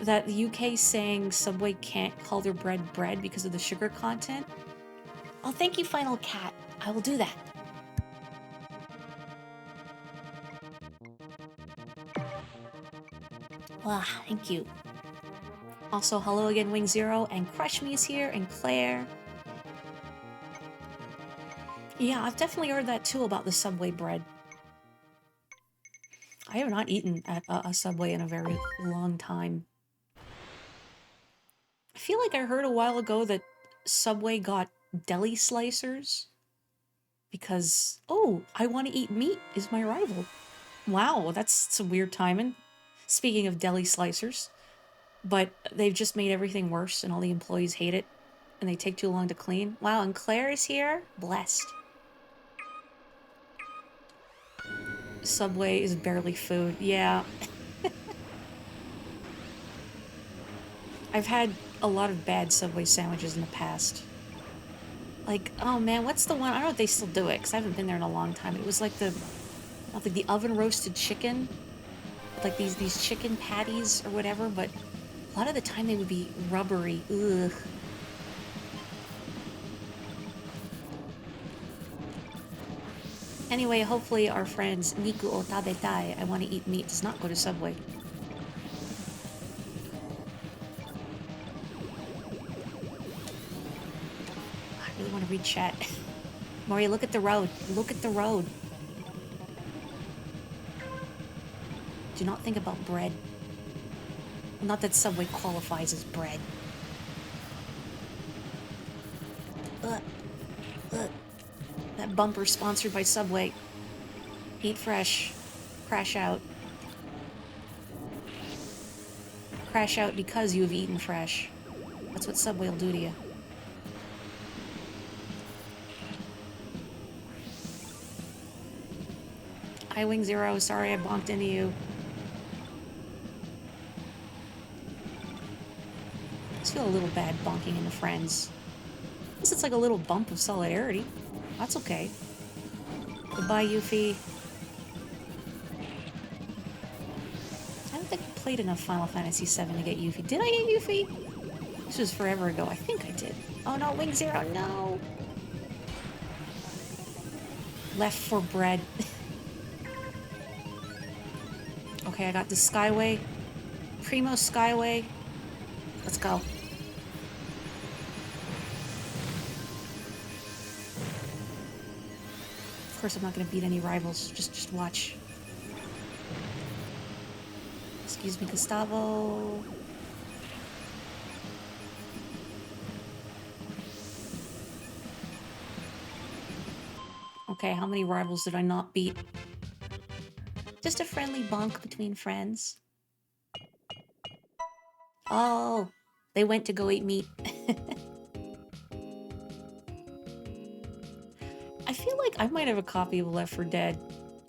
That the UK saying Subway can't call their bread because of the sugar content. Oh, thank you, Final Cat. I will do that. Wow, thank you. Also, hello again, Wing Zero, and Crush Me is here, and Claire. Yeah, I've definitely heard that too about the Subway bread. I have not eaten at a Subway in a very long time. I feel like I heard a while ago that Subway got deli slicers because, oh, I want to eat meat is my rival. Wow, that's some weird timing. Speaking of deli slicers, but they've just made everything worse and all the employees hate it and they take too long to clean. Wow, and Claire is here? Blessed. Subway is barely food. Yeah. I've had a lot of bad Subway sandwiches in the past. Like, oh man, what's the one? I don't know if they still do it, because I haven't been there in a long time. It was like the oven-roasted chicken. Like these chicken patties or whatever, but a lot of the time they would be rubbery. Ugh. Anyway, hopefully our friends Niku o Tabetai, I want to eat meat, does not go to Subway. I really want to read chat. Maury, look at the road. Look at the road. Do not think about bread. Well, not that Subway qualifies as bread. That bumper sponsored by Subway. Eat fresh. Crash out. Crash out because you have eaten fresh. That's what Subway will do to you. Hi, Wing Zero. Sorry I bonked into you. I just feel a little bad bonking into friends. At least it's like a little bump of solidarity. That's okay. Goodbye, Yuffie. I don't think I played enough Final Fantasy VII to get Yuffie. Did I get Yuffie? This was forever ago. I think I did. Oh no, Wing Zero, no! Left for bread. Okay, I got the Skyway. Primo Skyway. Let's go. course, I'm not gonna beat any rivals. Just watch. Excuse me, Gustavo. Okay, how many rivals did I not beat? Just a friendly bonk between friends. Oh, they went to go eat meat. I feel like I might have a copy of Left 4 Dead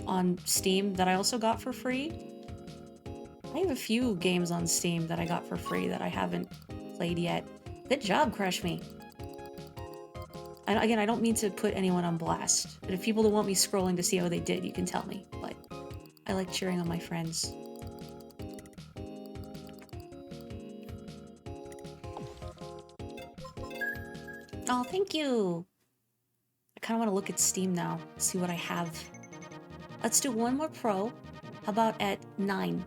on Steam that I also got for free. I have a few games on Steam that I got for free that I haven't played yet. Good job, Crush Me. And again, I don't mean to put anyone on blast, but if people don't want me scrolling to see how they did, you can tell me. But I like cheering on my friends. Oh, thank you! I kind of want to look at Steam now, see what I have. Let's do one more pro. How about at 9?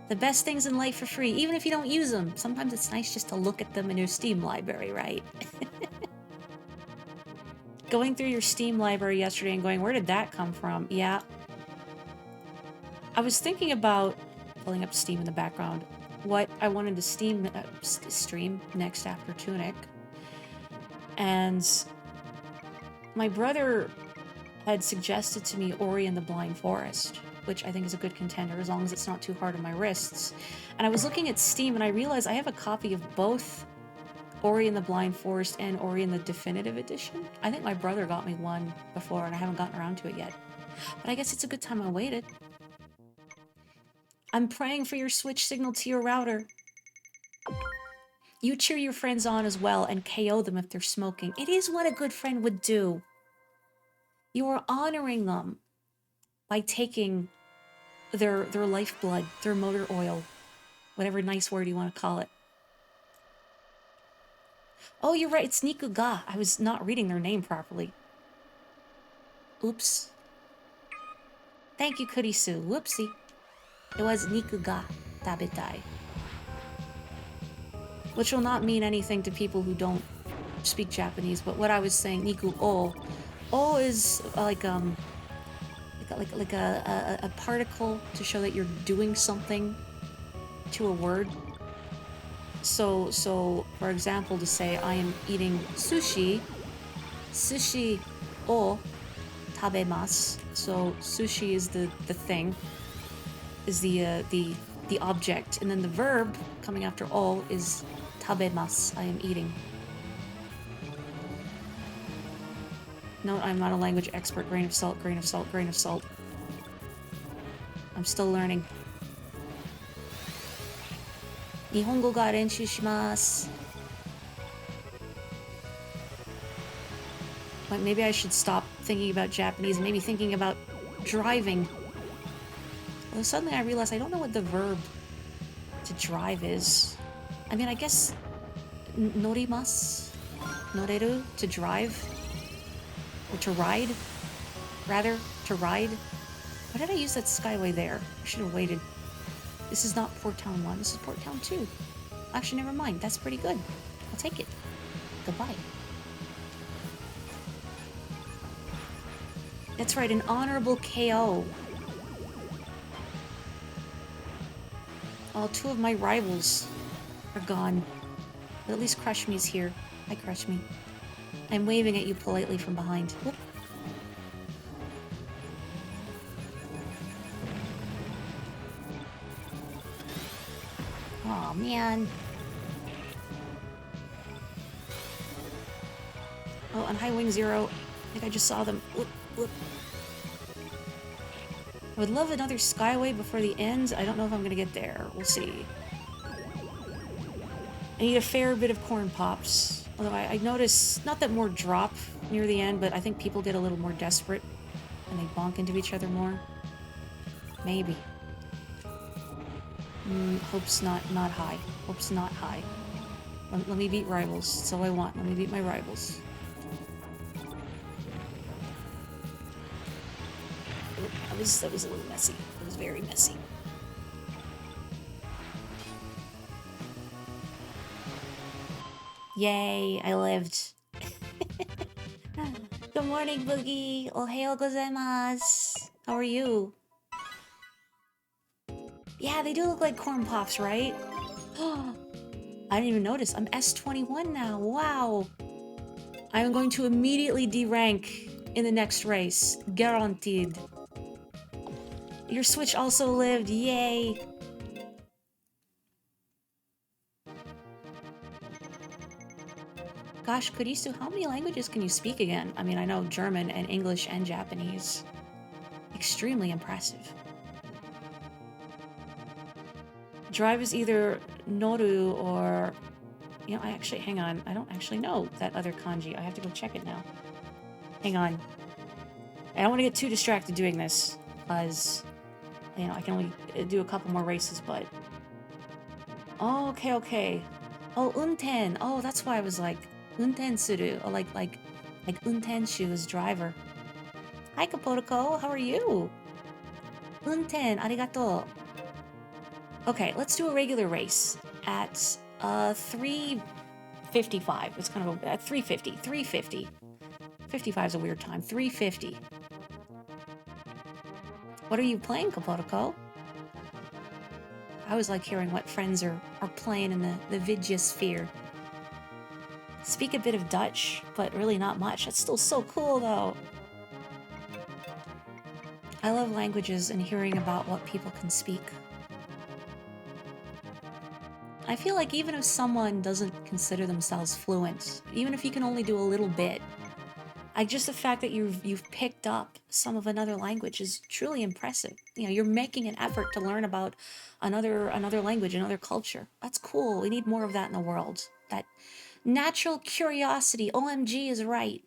The best things in life for free, even if you don't use them. Sometimes it's nice just to look at them in your Steam library, right? Going through your Steam library yesterday and going, where did that come from? Yeah. I was thinking about pulling up Steam in the background, what I wanted to stream next after Tunic. And my brother had suggested to me Ori and the Blind Forest, which I think is a good contender as long as it's not too hard on my wrists. And I was looking at Steam and I realized I have a copy of both Ori and the Blind Forest and Ori and the Definitive Edition. I think my brother got me one before and I haven't gotten around to it yet. But I guess it's a good time I waited. I'm praying for your Switch signal to your router. You cheer your friends on as well and KO them if they're smoking. It is what a good friend would do. You are honoring them by taking their lifeblood, their motor oil, whatever nice word you want to call it. Oh, you're right, it's Nikuga. I was not reading their name properly. Oops. Thank you, Kurisu. Whoopsie. It was Nikuga Tabetai. Which will not mean anything to people who don't speak Japanese, but what I was saying, Niku O. O is like a particle to show that you're doing something to a word. So for example, to say I am eating sushi, sushi o tabemasu. So sushi is the thing, is the object, and then the verb coming after o is tabemasu. I am eating. No, I'm not a language expert. Grain of salt, grain of salt, grain of salt. I'm still learning. Nihongo ga renshu shimasu. But maybe I should stop thinking about Japanese and maybe thinking about driving. Although suddenly I realize I don't know what the verb to drive is. I mean, I guess norimasu? Noreru? To drive? Or to ride? Rather, to ride? Why did I use that skyway there? I should have waited. This is not Port Town 1, this is Port Town 2. Actually, never mind. That's pretty good. I'll take it. Goodbye. That's right, an honorable KO. Oh, 2 of my rivals are gone. But at least Crush Me's here. Hi, Crush Me. I'm waving at you politely from behind. Whoop. Aw, man. Oh, on High Wing Zero. I think I just saw them. Whoop, whoop. I would love another Skyway before the end. I don't know if I'm gonna get there. We'll see. I need a fair bit of corn pops. Although I notice, not that more drop near the end, but I think people get a little more desperate and they bonk into each other more. Maybe. Hope's not high. Hope's not high. Let me beat rivals. That's all I want. Let me beat my rivals. That was a little messy. It was very messy. Yay, I lived. Good morning, Boogie. Ohayou gozaimasu. How are you? Yeah, they do look like corn pops, right? I didn't even notice. I'm S21 now. Wow. I am going to immediately D-rank in the next race. Guaranteed. Your Switch also lived. Yay. Gosh, Kurisu, how many languages can you speak again? I mean, I know German and English and Japanese. Extremely impressive. Drive is either Noru or... You know, hang on. I don't actually know that other kanji. I have to go check it now. Hang on. I don't want to get too distracted doing this, because, you know, I can only do a couple more races, but... Oh, okay, okay. Oh, unten. Oh, that's why I was like, unten suru. Oh, like untenshu is driver. Hi, Kapotoko. How are you? Unten, arigato. Okay, let's do a regular race at 3:55. It's kind of at 3:50. 3:50. 55 is a weird time. 3:50. What are you playing, Kapotoko? I always like hearing what friends are playing in the Vidyasphere. Speak a bit of Dutch, but really not much. That's still so cool, though. I love languages and hearing about what people can speak. I feel like even if someone doesn't consider themselves fluent, even if you can only do a little bit, just the fact that you've picked up some of another language is truly impressive. You know, you're making an effort to learn about another language, another culture. That's cool. We need more of that in the world. That natural curiosity. OMG is right.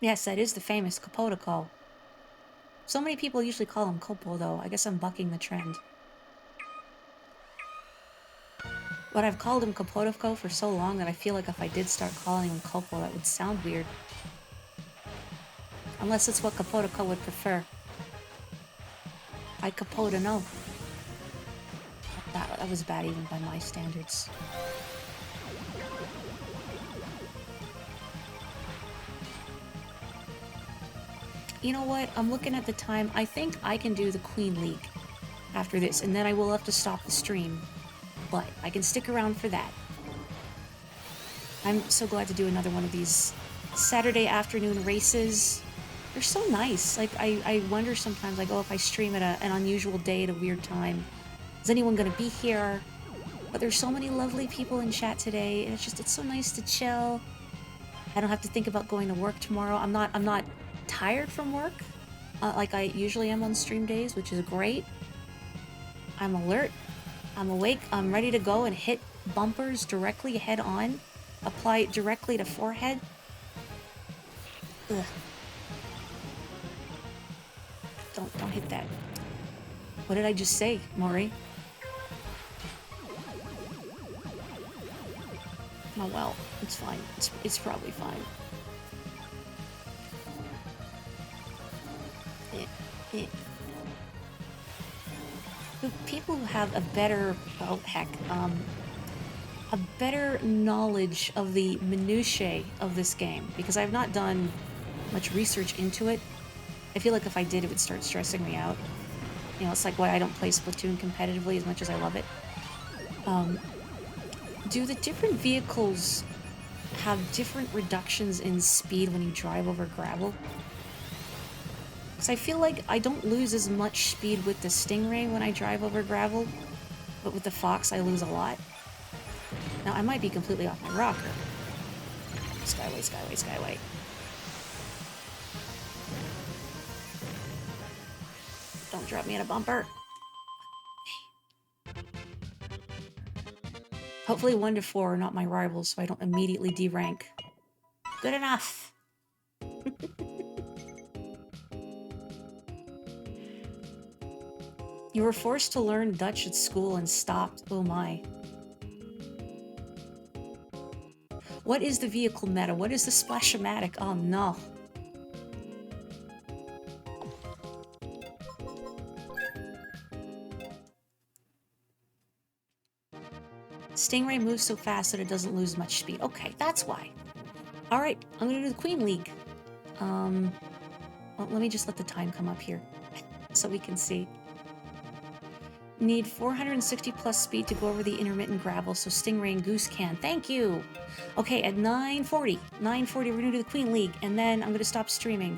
Yes, that is the famous Kapotoko. So many people usually call him Kopo, though. I guess I'm bucking the trend. But I've called him Kapotoko for so long that I feel like if I did start calling him Kopo, that would sound weird. Unless it's what Kapotoko would prefer. I Kapota no. That was bad even by my standards. You know what? I'm looking at the time. I think I can do the Queen League after this, and then I will have to stop the stream. But I can stick around for that. I'm so glad to do another one of these Saturday afternoon races. They're so nice. Like, I wonder sometimes, like, oh, if I stream at an unusual day at a weird time, is anyone gonna be here? But there's so many lovely people in chat today, and it's so nice to chill. I don't have to think about going to work tomorrow. I'm not tired from work, like I usually am on stream days, which is great. I'm alert. I'm awake. I'm ready to go and hit bumpers directly head on. Apply it directly to forehead. Ugh. Don't hit that. What did I just say, Maury? Oh well, it's fine. It's probably fine. People who have a better, oh heck, a better knowledge of the minutiae of this game, because I've not done much research into it. I feel like if I did, it would start stressing me out. You know, it's like why I don't play Splatoon competitively as much as I love it. Do the different vehicles have different reductions in speed when you drive over gravel? Because I feel like I don't lose as much speed with the Stingray when I drive over gravel, but with the Fox I lose a lot. Now, I might be completely off my rocker. Skyway, skyway, skyway. Don't drop me in a bumper. Hopefully 1 to 4 are not my rivals, so I don't immediately derank. Good enough! You were forced to learn Dutch at school and stopped. Oh my. What is the vehicle meta? What is the Splash-O-Matic? Oh no. Stingray moves so fast that it doesn't lose much speed. Okay, that's why. Alright, I'm gonna do the Queen League. Well, let me just let the time come up here so we can see. Need 460 plus speed to go over the intermittent gravel, so Stingray and Goose can. Thank you! Okay, at 9:40, we're gonna do the Queen League, and then I'm gonna stop streaming.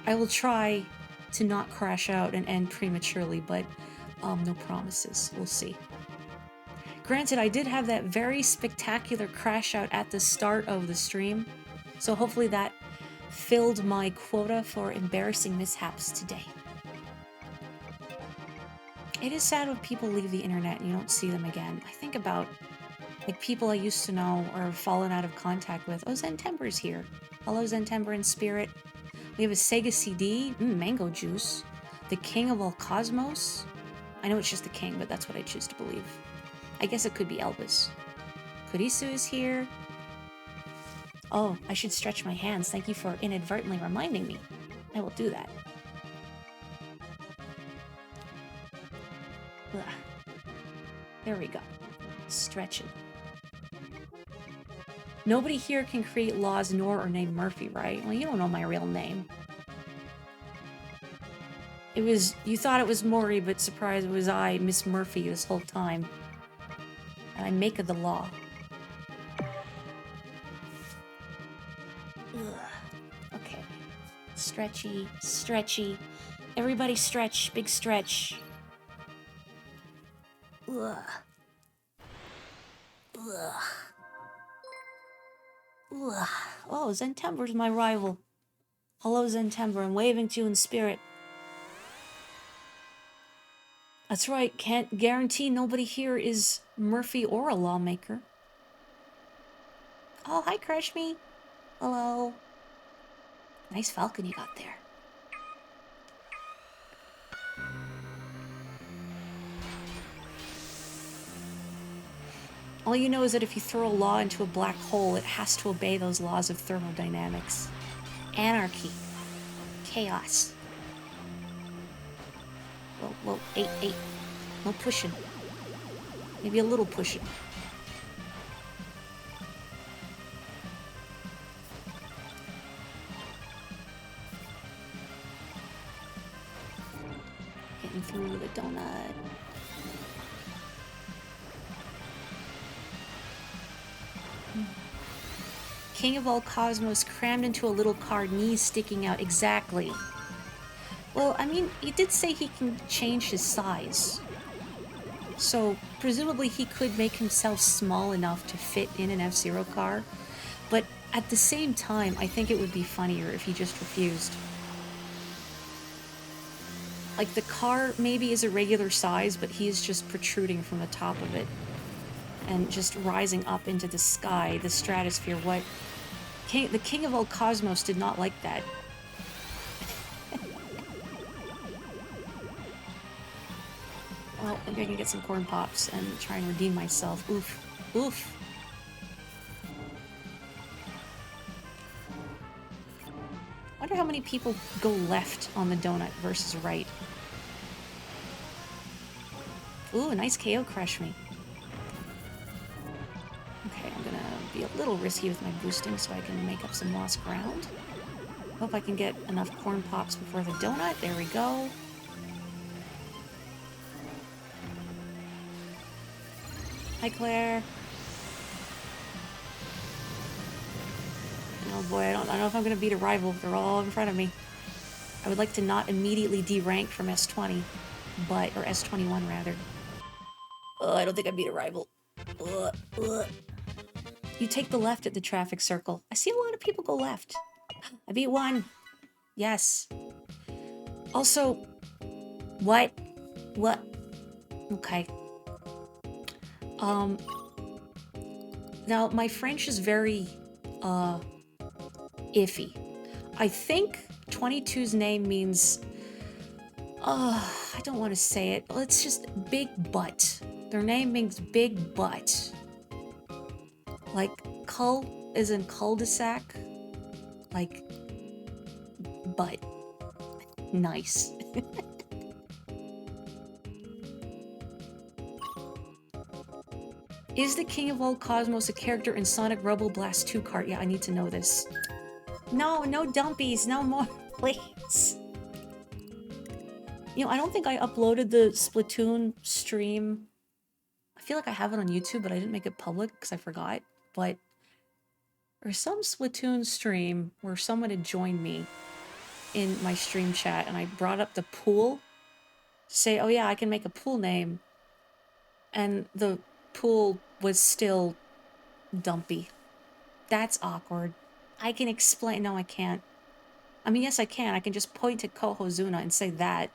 I will try to not crash out and end prematurely, but no promises. We'll see. Granted, I did have that very spectacular crash out at the start of the stream, so hopefully that filled my quota for embarrassing mishaps today. It is sad when people leave the internet and you don't see them again. I think about like people I used to know or have fallen out of contact with. Oh, Zentember's here. Hello, Zentember in spirit. We have a Sega CD, mango juice, the king of all cosmos. I know it's just the king, but that's what I choose to believe. I guess it could be Elvis. Kurisu is here. Oh, I should stretch my hands. Thank you for inadvertently reminding me. I will do that. Ugh. There we go. Stretching. Nobody here can create laws nor or name Murphy, right? Well, you don't know my real name. It was, you thought it was Maury, but surprise, it was I, Miss Murphy, this whole time. And I make of the law. Ugh. Okay. Stretchy, stretchy. Everybody stretch, big stretch. Ugh. Ugh. Ugh. Oh, Zentember's my rival. Hello, Zentember. I'm waving to you in spirit. That's right. Can't guarantee nobody here is Murphy or a lawmaker. Oh, hi, Crush Me. Hello. Nice falcon you got there. All you know is that if you throw a law into a black hole, it has to obey those laws of thermodynamics. Anarchy. Chaos. Well, eight. No pushing. Maybe a little pushing. Getting through the donut. King of all cosmos crammed into a little car, knees sticking out. Exactly. Well, I mean, he did say he can change his size. So, presumably he could make himself small enough to fit in an F-Zero car. But at the same time, I think it would be funnier if he just refused. Like, the car maybe is a regular size, but he is just protruding from the top of it. And just rising up into the sky, the stratosphere. What? The king of all cosmos did not like that. Well, maybe I can get some corn pops and try and redeem myself. Oof. Oof. Wonder how many people go left on the donut versus right. Ooh, a nice KO Crush Me. Okay, I'm gonna be a little risky with my boosting so I can make up some lost ground. Hope I can get enough corn pops before the donut. There we go. Hi, Claire. Oh boy, I don't know if I'm gonna beat a rival. They're all in front of me. I would like to not immediately derank from S20, but, or S21 rather. I don't think I beat a rival. You take the left at the traffic circle. I see a lot of people go left. I beat one. Yes. Also, what? What? Okay. Now, my French is very, iffy. I think 22's name means, I don't want to say it. It's just big butt. Their name means big butt. Like, cul is in cul-de-sac. Like, butt. Nice. Is the King of All Cosmos a character in Sonic Rebel Blast 2 cart? Yeah, I need to know this. No, no dumpies, no more, please. You know, I don't think I uploaded the Splatoon stream. I feel like I have it on YouTube, but I didn't make it public because I forgot. But there's some Splatoon stream where someone had joined me in my stream chat, and I brought up the pool to say, oh yeah, I can make a pool name. And the pool was still dumpy. That's awkward. I can explain. No, I can't. I mean, yes, I can. I can just point to Kohozuna and say that.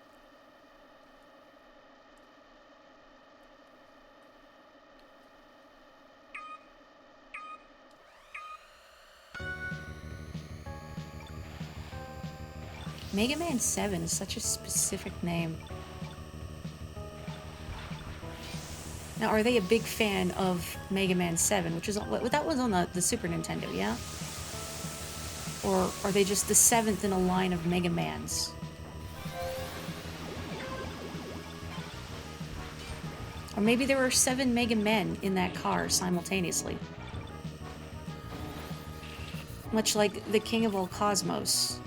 Mega Man 7 is such a specific name. Now, are they a big fan of Mega Man 7, which is that was on the Super Nintendo, yeah? Or are they just the 7th in a line of Mega Mans? Or maybe there were 7 Mega Men in that car simultaneously. Much like the King of All Cosmos.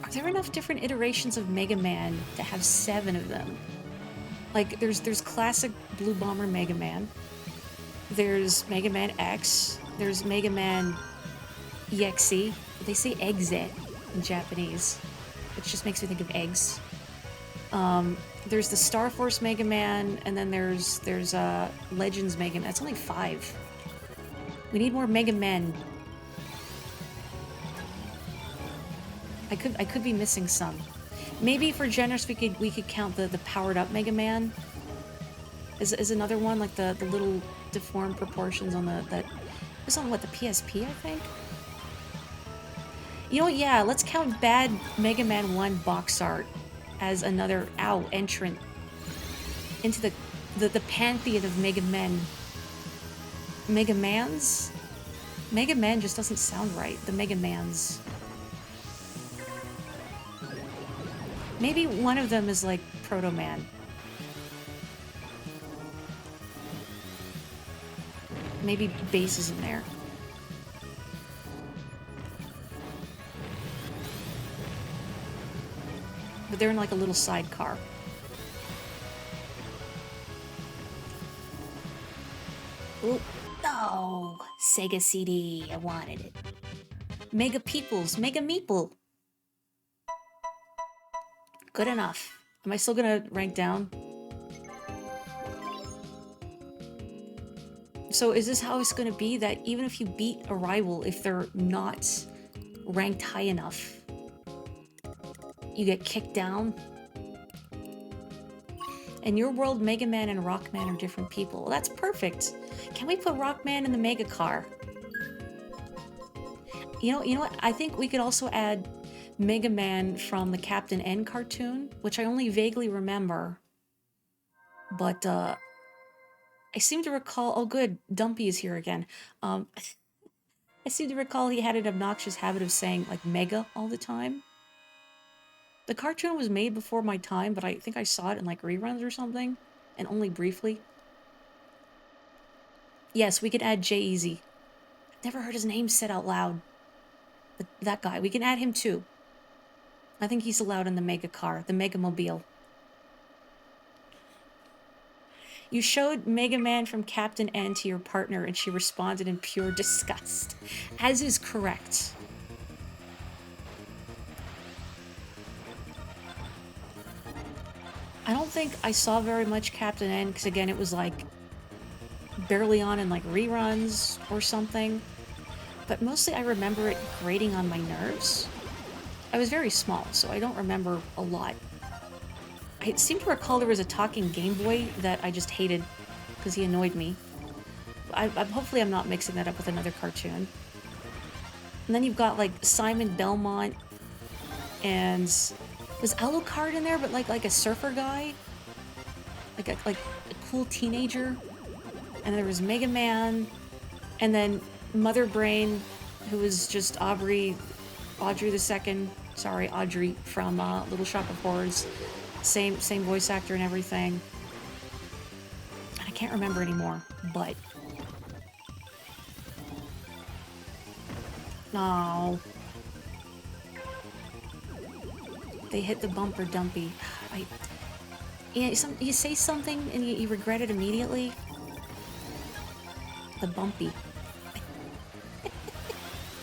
Are there enough different iterations of Mega Man to have 7 of them? Like, there's classic Blue Bomber Mega Man. There's Mega Man X. There's Mega Man EXE. They say EXE in Japanese, which just makes me think of eggs. There's the Star Force Mega Man, and then there's Legends Mega Man. That's only 5. We need more Mega Men. I could be missing some. Maybe if we're generous, we could count the powered up Mega Man. Is another one, like the little deformed proportions on that was on what, the PSP, I think? You know what, yeah, let's count bad Mega Man 1 box art as another entrant into the pantheon of Mega Men. Mega Mans? Mega Man just doesn't sound right. The Mega Mans. Maybe one of them is like Proto Man. Maybe Bass is in there. But they're in like a little sidecar. Oh, no! Sega CD, I wanted it. Mega Peoples, Mega Meeple. Good enough. Am I still gonna rank down? So is this how it's gonna be, that even if you beat a rival, if they're not ranked high enough, you get kicked down? In your world, Mega Man and Rockman are different people. Well, that's perfect. Can we put Rockman in the Mega Car? You know what? I think we could also add Mega Man from the Captain N cartoon, which I only vaguely remember. But, I seem to recall... Oh, good. Dumpy is here again. I seem to recall he had an obnoxious habit of saying, like, Mega all the time. The cartoon was made before my time, but I think I saw it in, like, reruns or something. And only briefly. Yes, we could add J-Eazy. I've never heard his name said out loud. But that guy. We can add him, too. I think he's allowed in the Mega Car, the Mega Mobile. You showed Mega Man from Captain N to your partner, and she responded in pure disgust. As is correct. I don't think I saw very much Captain N, because again, it was like barely on in like reruns or something. But mostly I remember it grating on my nerves. I was very small, so I don't remember a lot. I seem to recall there was a talking Game Boy that I just hated because he annoyed me. Hopefully I'm not mixing that up with another cartoon. And then you've got like Simon Belmont, and was Alucard in there, but like a surfer guy, like a cool teenager. And there was Mega Man, and then Mother Brain, who was just Audrey II. Sorry, Audrey from Little Shop of Horrors. Same voice actor and everything. I can't remember anymore, but Oh. They hit the bumper dumpy. You say something and you regret it immediately. The bumpy.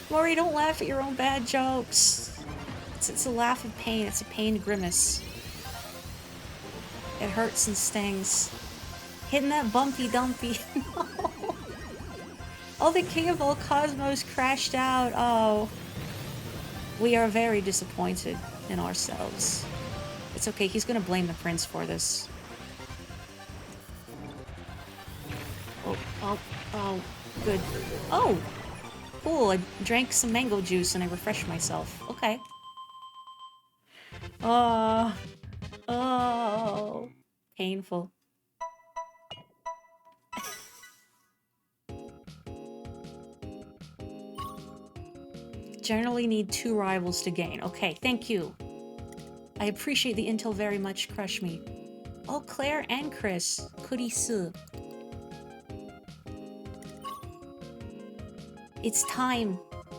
Maury, don't laugh at your own bad jokes. It's a laugh of pain. It's a pained grimace. It hurts and stings. Hitting that bumpy dumpy. No. Oh, the king of all cosmos crashed out. Oh. We are very disappointed in ourselves. It's okay, he's gonna blame the prince for this. Oh, good. Oh! Cool, I drank some mango juice and I refreshed myself. Okay. Oh. Oh. Painful. Generally need 2 rivals to gain. Okay, thank you. I appreciate the intel very much, Crush Me. Oh, Claire and Chris. Kurisu. It's time.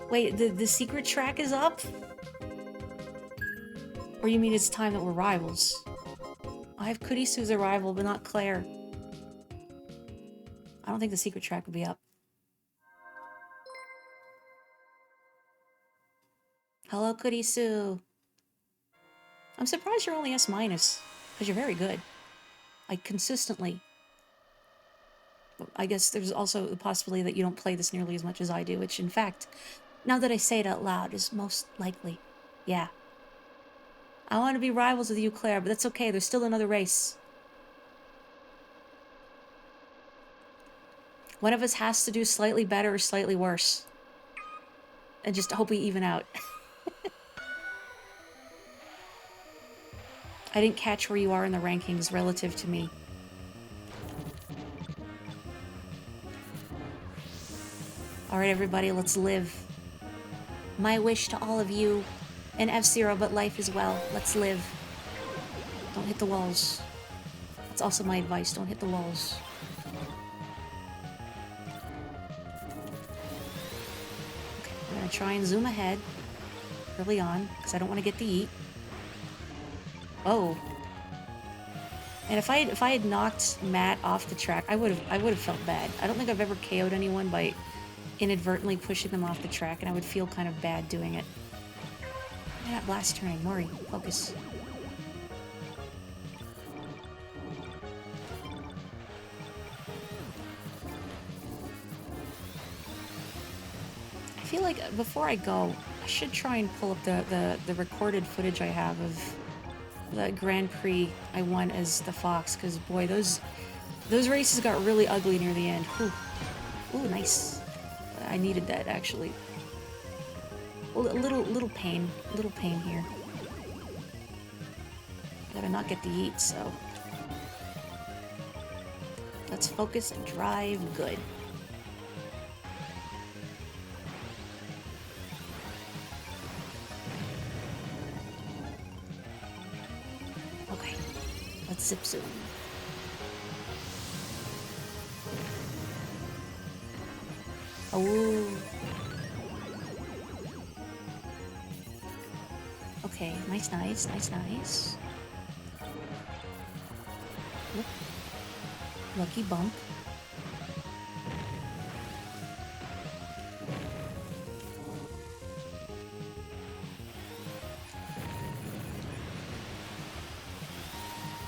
Wait, the secret track is up? Or you mean it's time that we're rivals? I have Kurisu as a rival, but not Claire. I don't think the secret track would be up. Hello, Kurisu. I'm surprised you're only S-, because you're very good. Like, consistently. But I guess there's also the possibility that you don't play this nearly as much as I do, which, in fact, now that I say it out loud, is most likely. Yeah. I want to be rivals with you, Claire, but that's okay. There's still another race. One of us has to do slightly better or slightly worse. And just hope we even out. I didn't catch where you are in the rankings relative to me. Alright, everybody, let's live. My wish to all of you, and F-Zero, but life as well. Let's live. Don't hit the walls. That's also my advice, don't hit the walls. Okay, I'm gonna try and zoom ahead early on, because I don't want to get the eat. Oh. And if I had knocked Matt off the track, I would have felt bad. I don't think I've ever KO'd anyone by inadvertently pushing them off the track, and I would feel kind of bad doing it. You're not blast turning, Maury. Focus. I feel like before I go, I should try and pull up the recorded footage I have of the Grand Prix I won as the Fox, because boy, those races got really ugly near the end. Whew. Ooh, nice. I needed that, actually. A little pain here. Gotta not get the eat, so let's focus and drive good. Okay, let's zip zoom. Oh. Okay, nice. Whoop. Lucky bump.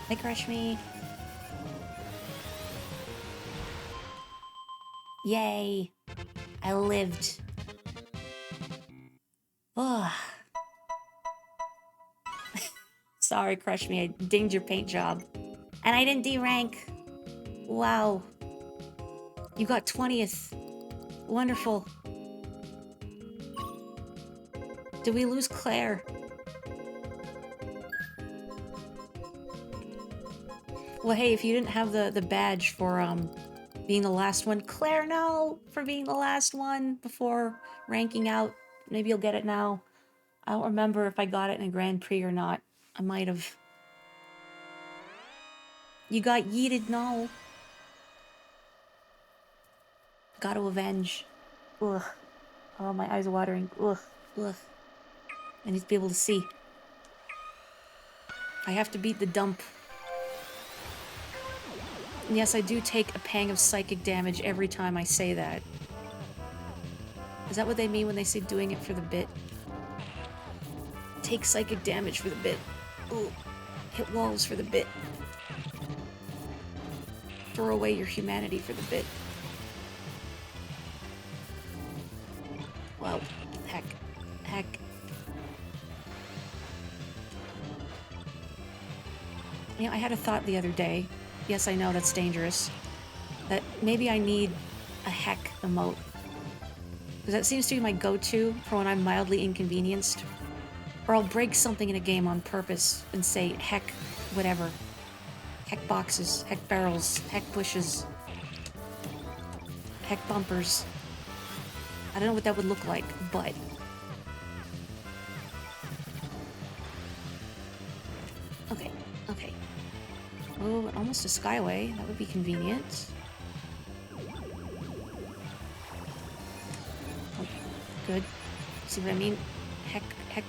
Hey, Crush Me. Yay. I lived. Ugh. Sorry, Crush Me. I dinged your paint job. And I didn't D-rank. Wow. You got 20th. Wonderful. Did we lose Claire? Well, hey, if you didn't have the badge for being the last one, Claire, no! For being the last one before ranking out. Maybe you'll get it now. I don't remember if I got it in a Grand Prix or not. I might have. You got yeeted, no. Gotta avenge. Ugh. Oh, my eyes are watering. Ugh, ugh. I need to be able to see. I have to beat the dump. And yes, I do take a pang of psychic damage every time I say that. Is that what they mean when they say doing it for the bit? Take psychic damage for the bit. Ooh. Hit walls for the bit. Throw away your humanity for the bit. Well, heck. Heck. You know, I had a thought the other day. Yes, I know that's dangerous. That maybe I need a heck emote. Because that seems to be my go-to for when I'm mildly inconvenienced. Or I'll break something in a game on purpose and say, heck, whatever. Heck boxes, heck barrels, heck bushes, heck bumpers. I don't know what that would look like, but... Okay, okay. Oh, almost a skyway. That would be convenient. Oh, good. See what I mean? Heck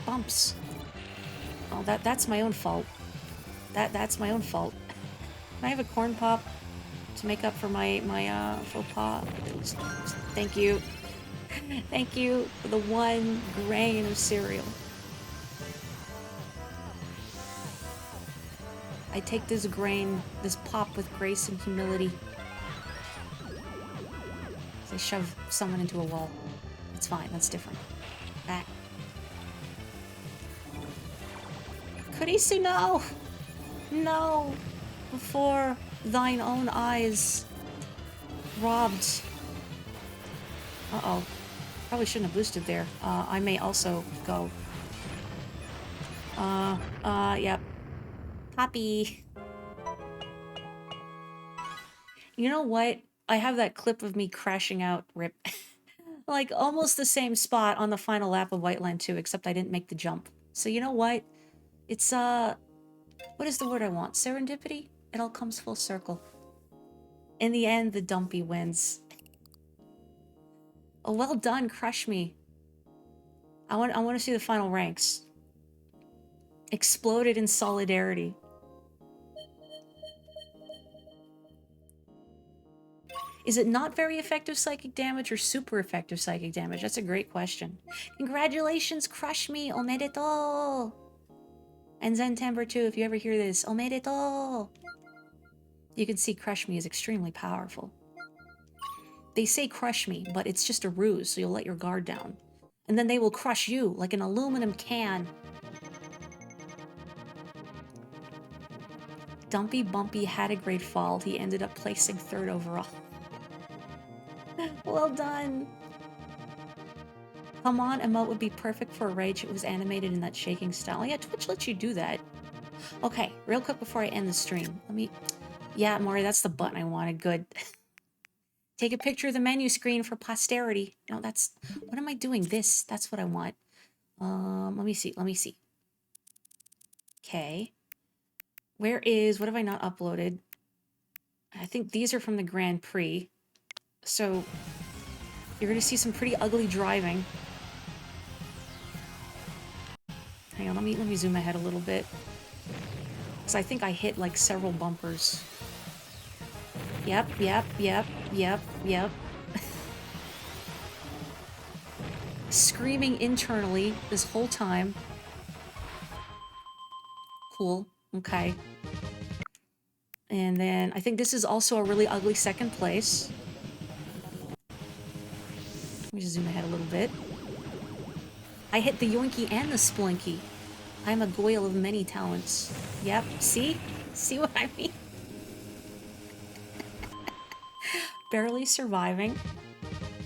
bumps. Oh, that's my own fault. That's my own fault. Can I have a corn pop to make up for my faux pas? Thank you. Thank you for the 1 grain of cereal. I take this grain, this pop with grace and humility. As I shove someone into a wall. That's fine, that's different. Back. Kurisu, no! No! Before thine own eyes robbed. Uh-oh. Probably shouldn't have boosted there. I may also go. Yep. Poppy. You know what? I have that clip of me crashing out, rip. Like, almost the same spot on the final lap of White Line 2, except I didn't make the jump. So you know what? It's, what is the word I want? Serendipity? It all comes full circle. In the end, the dumpy wins. Oh, well done, Crush Me. I want to see the final ranks. Exploded in solidarity. Is it not very effective psychic damage or super effective psychic damage? That's a great question. Congratulations, Crush Me, omedetou! And Zentember too, if you ever hear this, omedetou! You can see Crush Me is extremely powerful. They say crush me, but it's just a ruse, so you'll let your guard down. And then they will crush you like an aluminum can. Dumpy Bumpy had a great fall. He ended up placing 3rd overall. Well done. Come on, emote would be perfect for a rage. It was animated in that shaking style. Yeah, Twitch lets you do that. Okay, real quick before I end the stream. Let me... Yeah, Maury, that's the button I wanted. Good. Take a picture of the menu screen for posterity. No, that's... What am I doing? This. That's what I want. Let me see. Let me see. Okay. Where is... What have I not uploaded? I think these are from the Grand Prix. So... You're gonna see some pretty ugly driving. Hang on, let me zoom ahead a little bit. Because I think I hit, like, several bumpers. Yep. Screaming internally this whole time. Cool. Okay. And then I think this is also a really ugly 2nd place. Let me just zoom ahead a little bit. I hit the yoinky and the splinky. I'm a goyle of many talents. Yep, see? See what I mean? Barely surviving.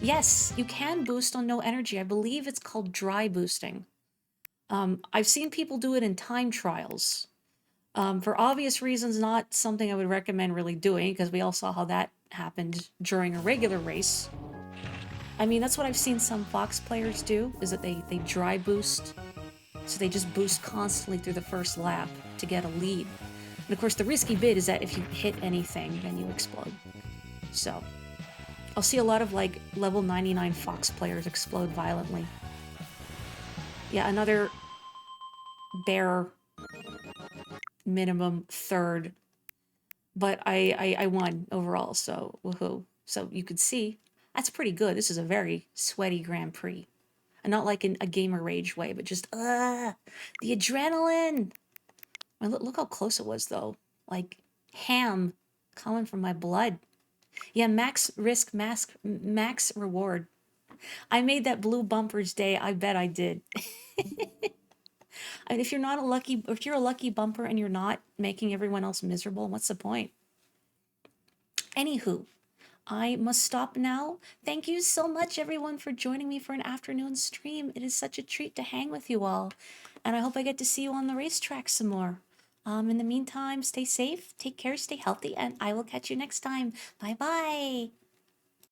Yes, you can boost on no energy. I believe it's called dry boosting. I've seen people do it in time trials. For obvious reasons, not something I would recommend really doing, because we all saw how that happened during a regular race. I mean, that's what I've seen some Fox players do, is that they dry boost. So they just boost constantly through the first lap to get a lead. And of course, the risky bit is that if you hit anything, then you explode. So, I'll see a lot of like level 99 Fox players explode violently. Yeah, another bare minimum third, but I won overall, so woohoo. So you could see that's pretty good. This is a very sweaty Grand Prix. And not like in a gamer rage way, but just the adrenaline. I mean, look how close it was though. Like ham coming from my blood. Yeah, max risk, max reward. I made that blue bumper's day. I bet I did. And if you're not a lucky, if you're a lucky bumper and you're not making everyone else miserable, what's the point? Anywho, I must stop now. Thank you so much, everyone, for joining me for an afternoon stream. It is such a treat to hang with you all. And I hope I get to see you on the racetrack some more. In the meantime, stay safe, take care, stay healthy, and I will catch you next time. Bye bye.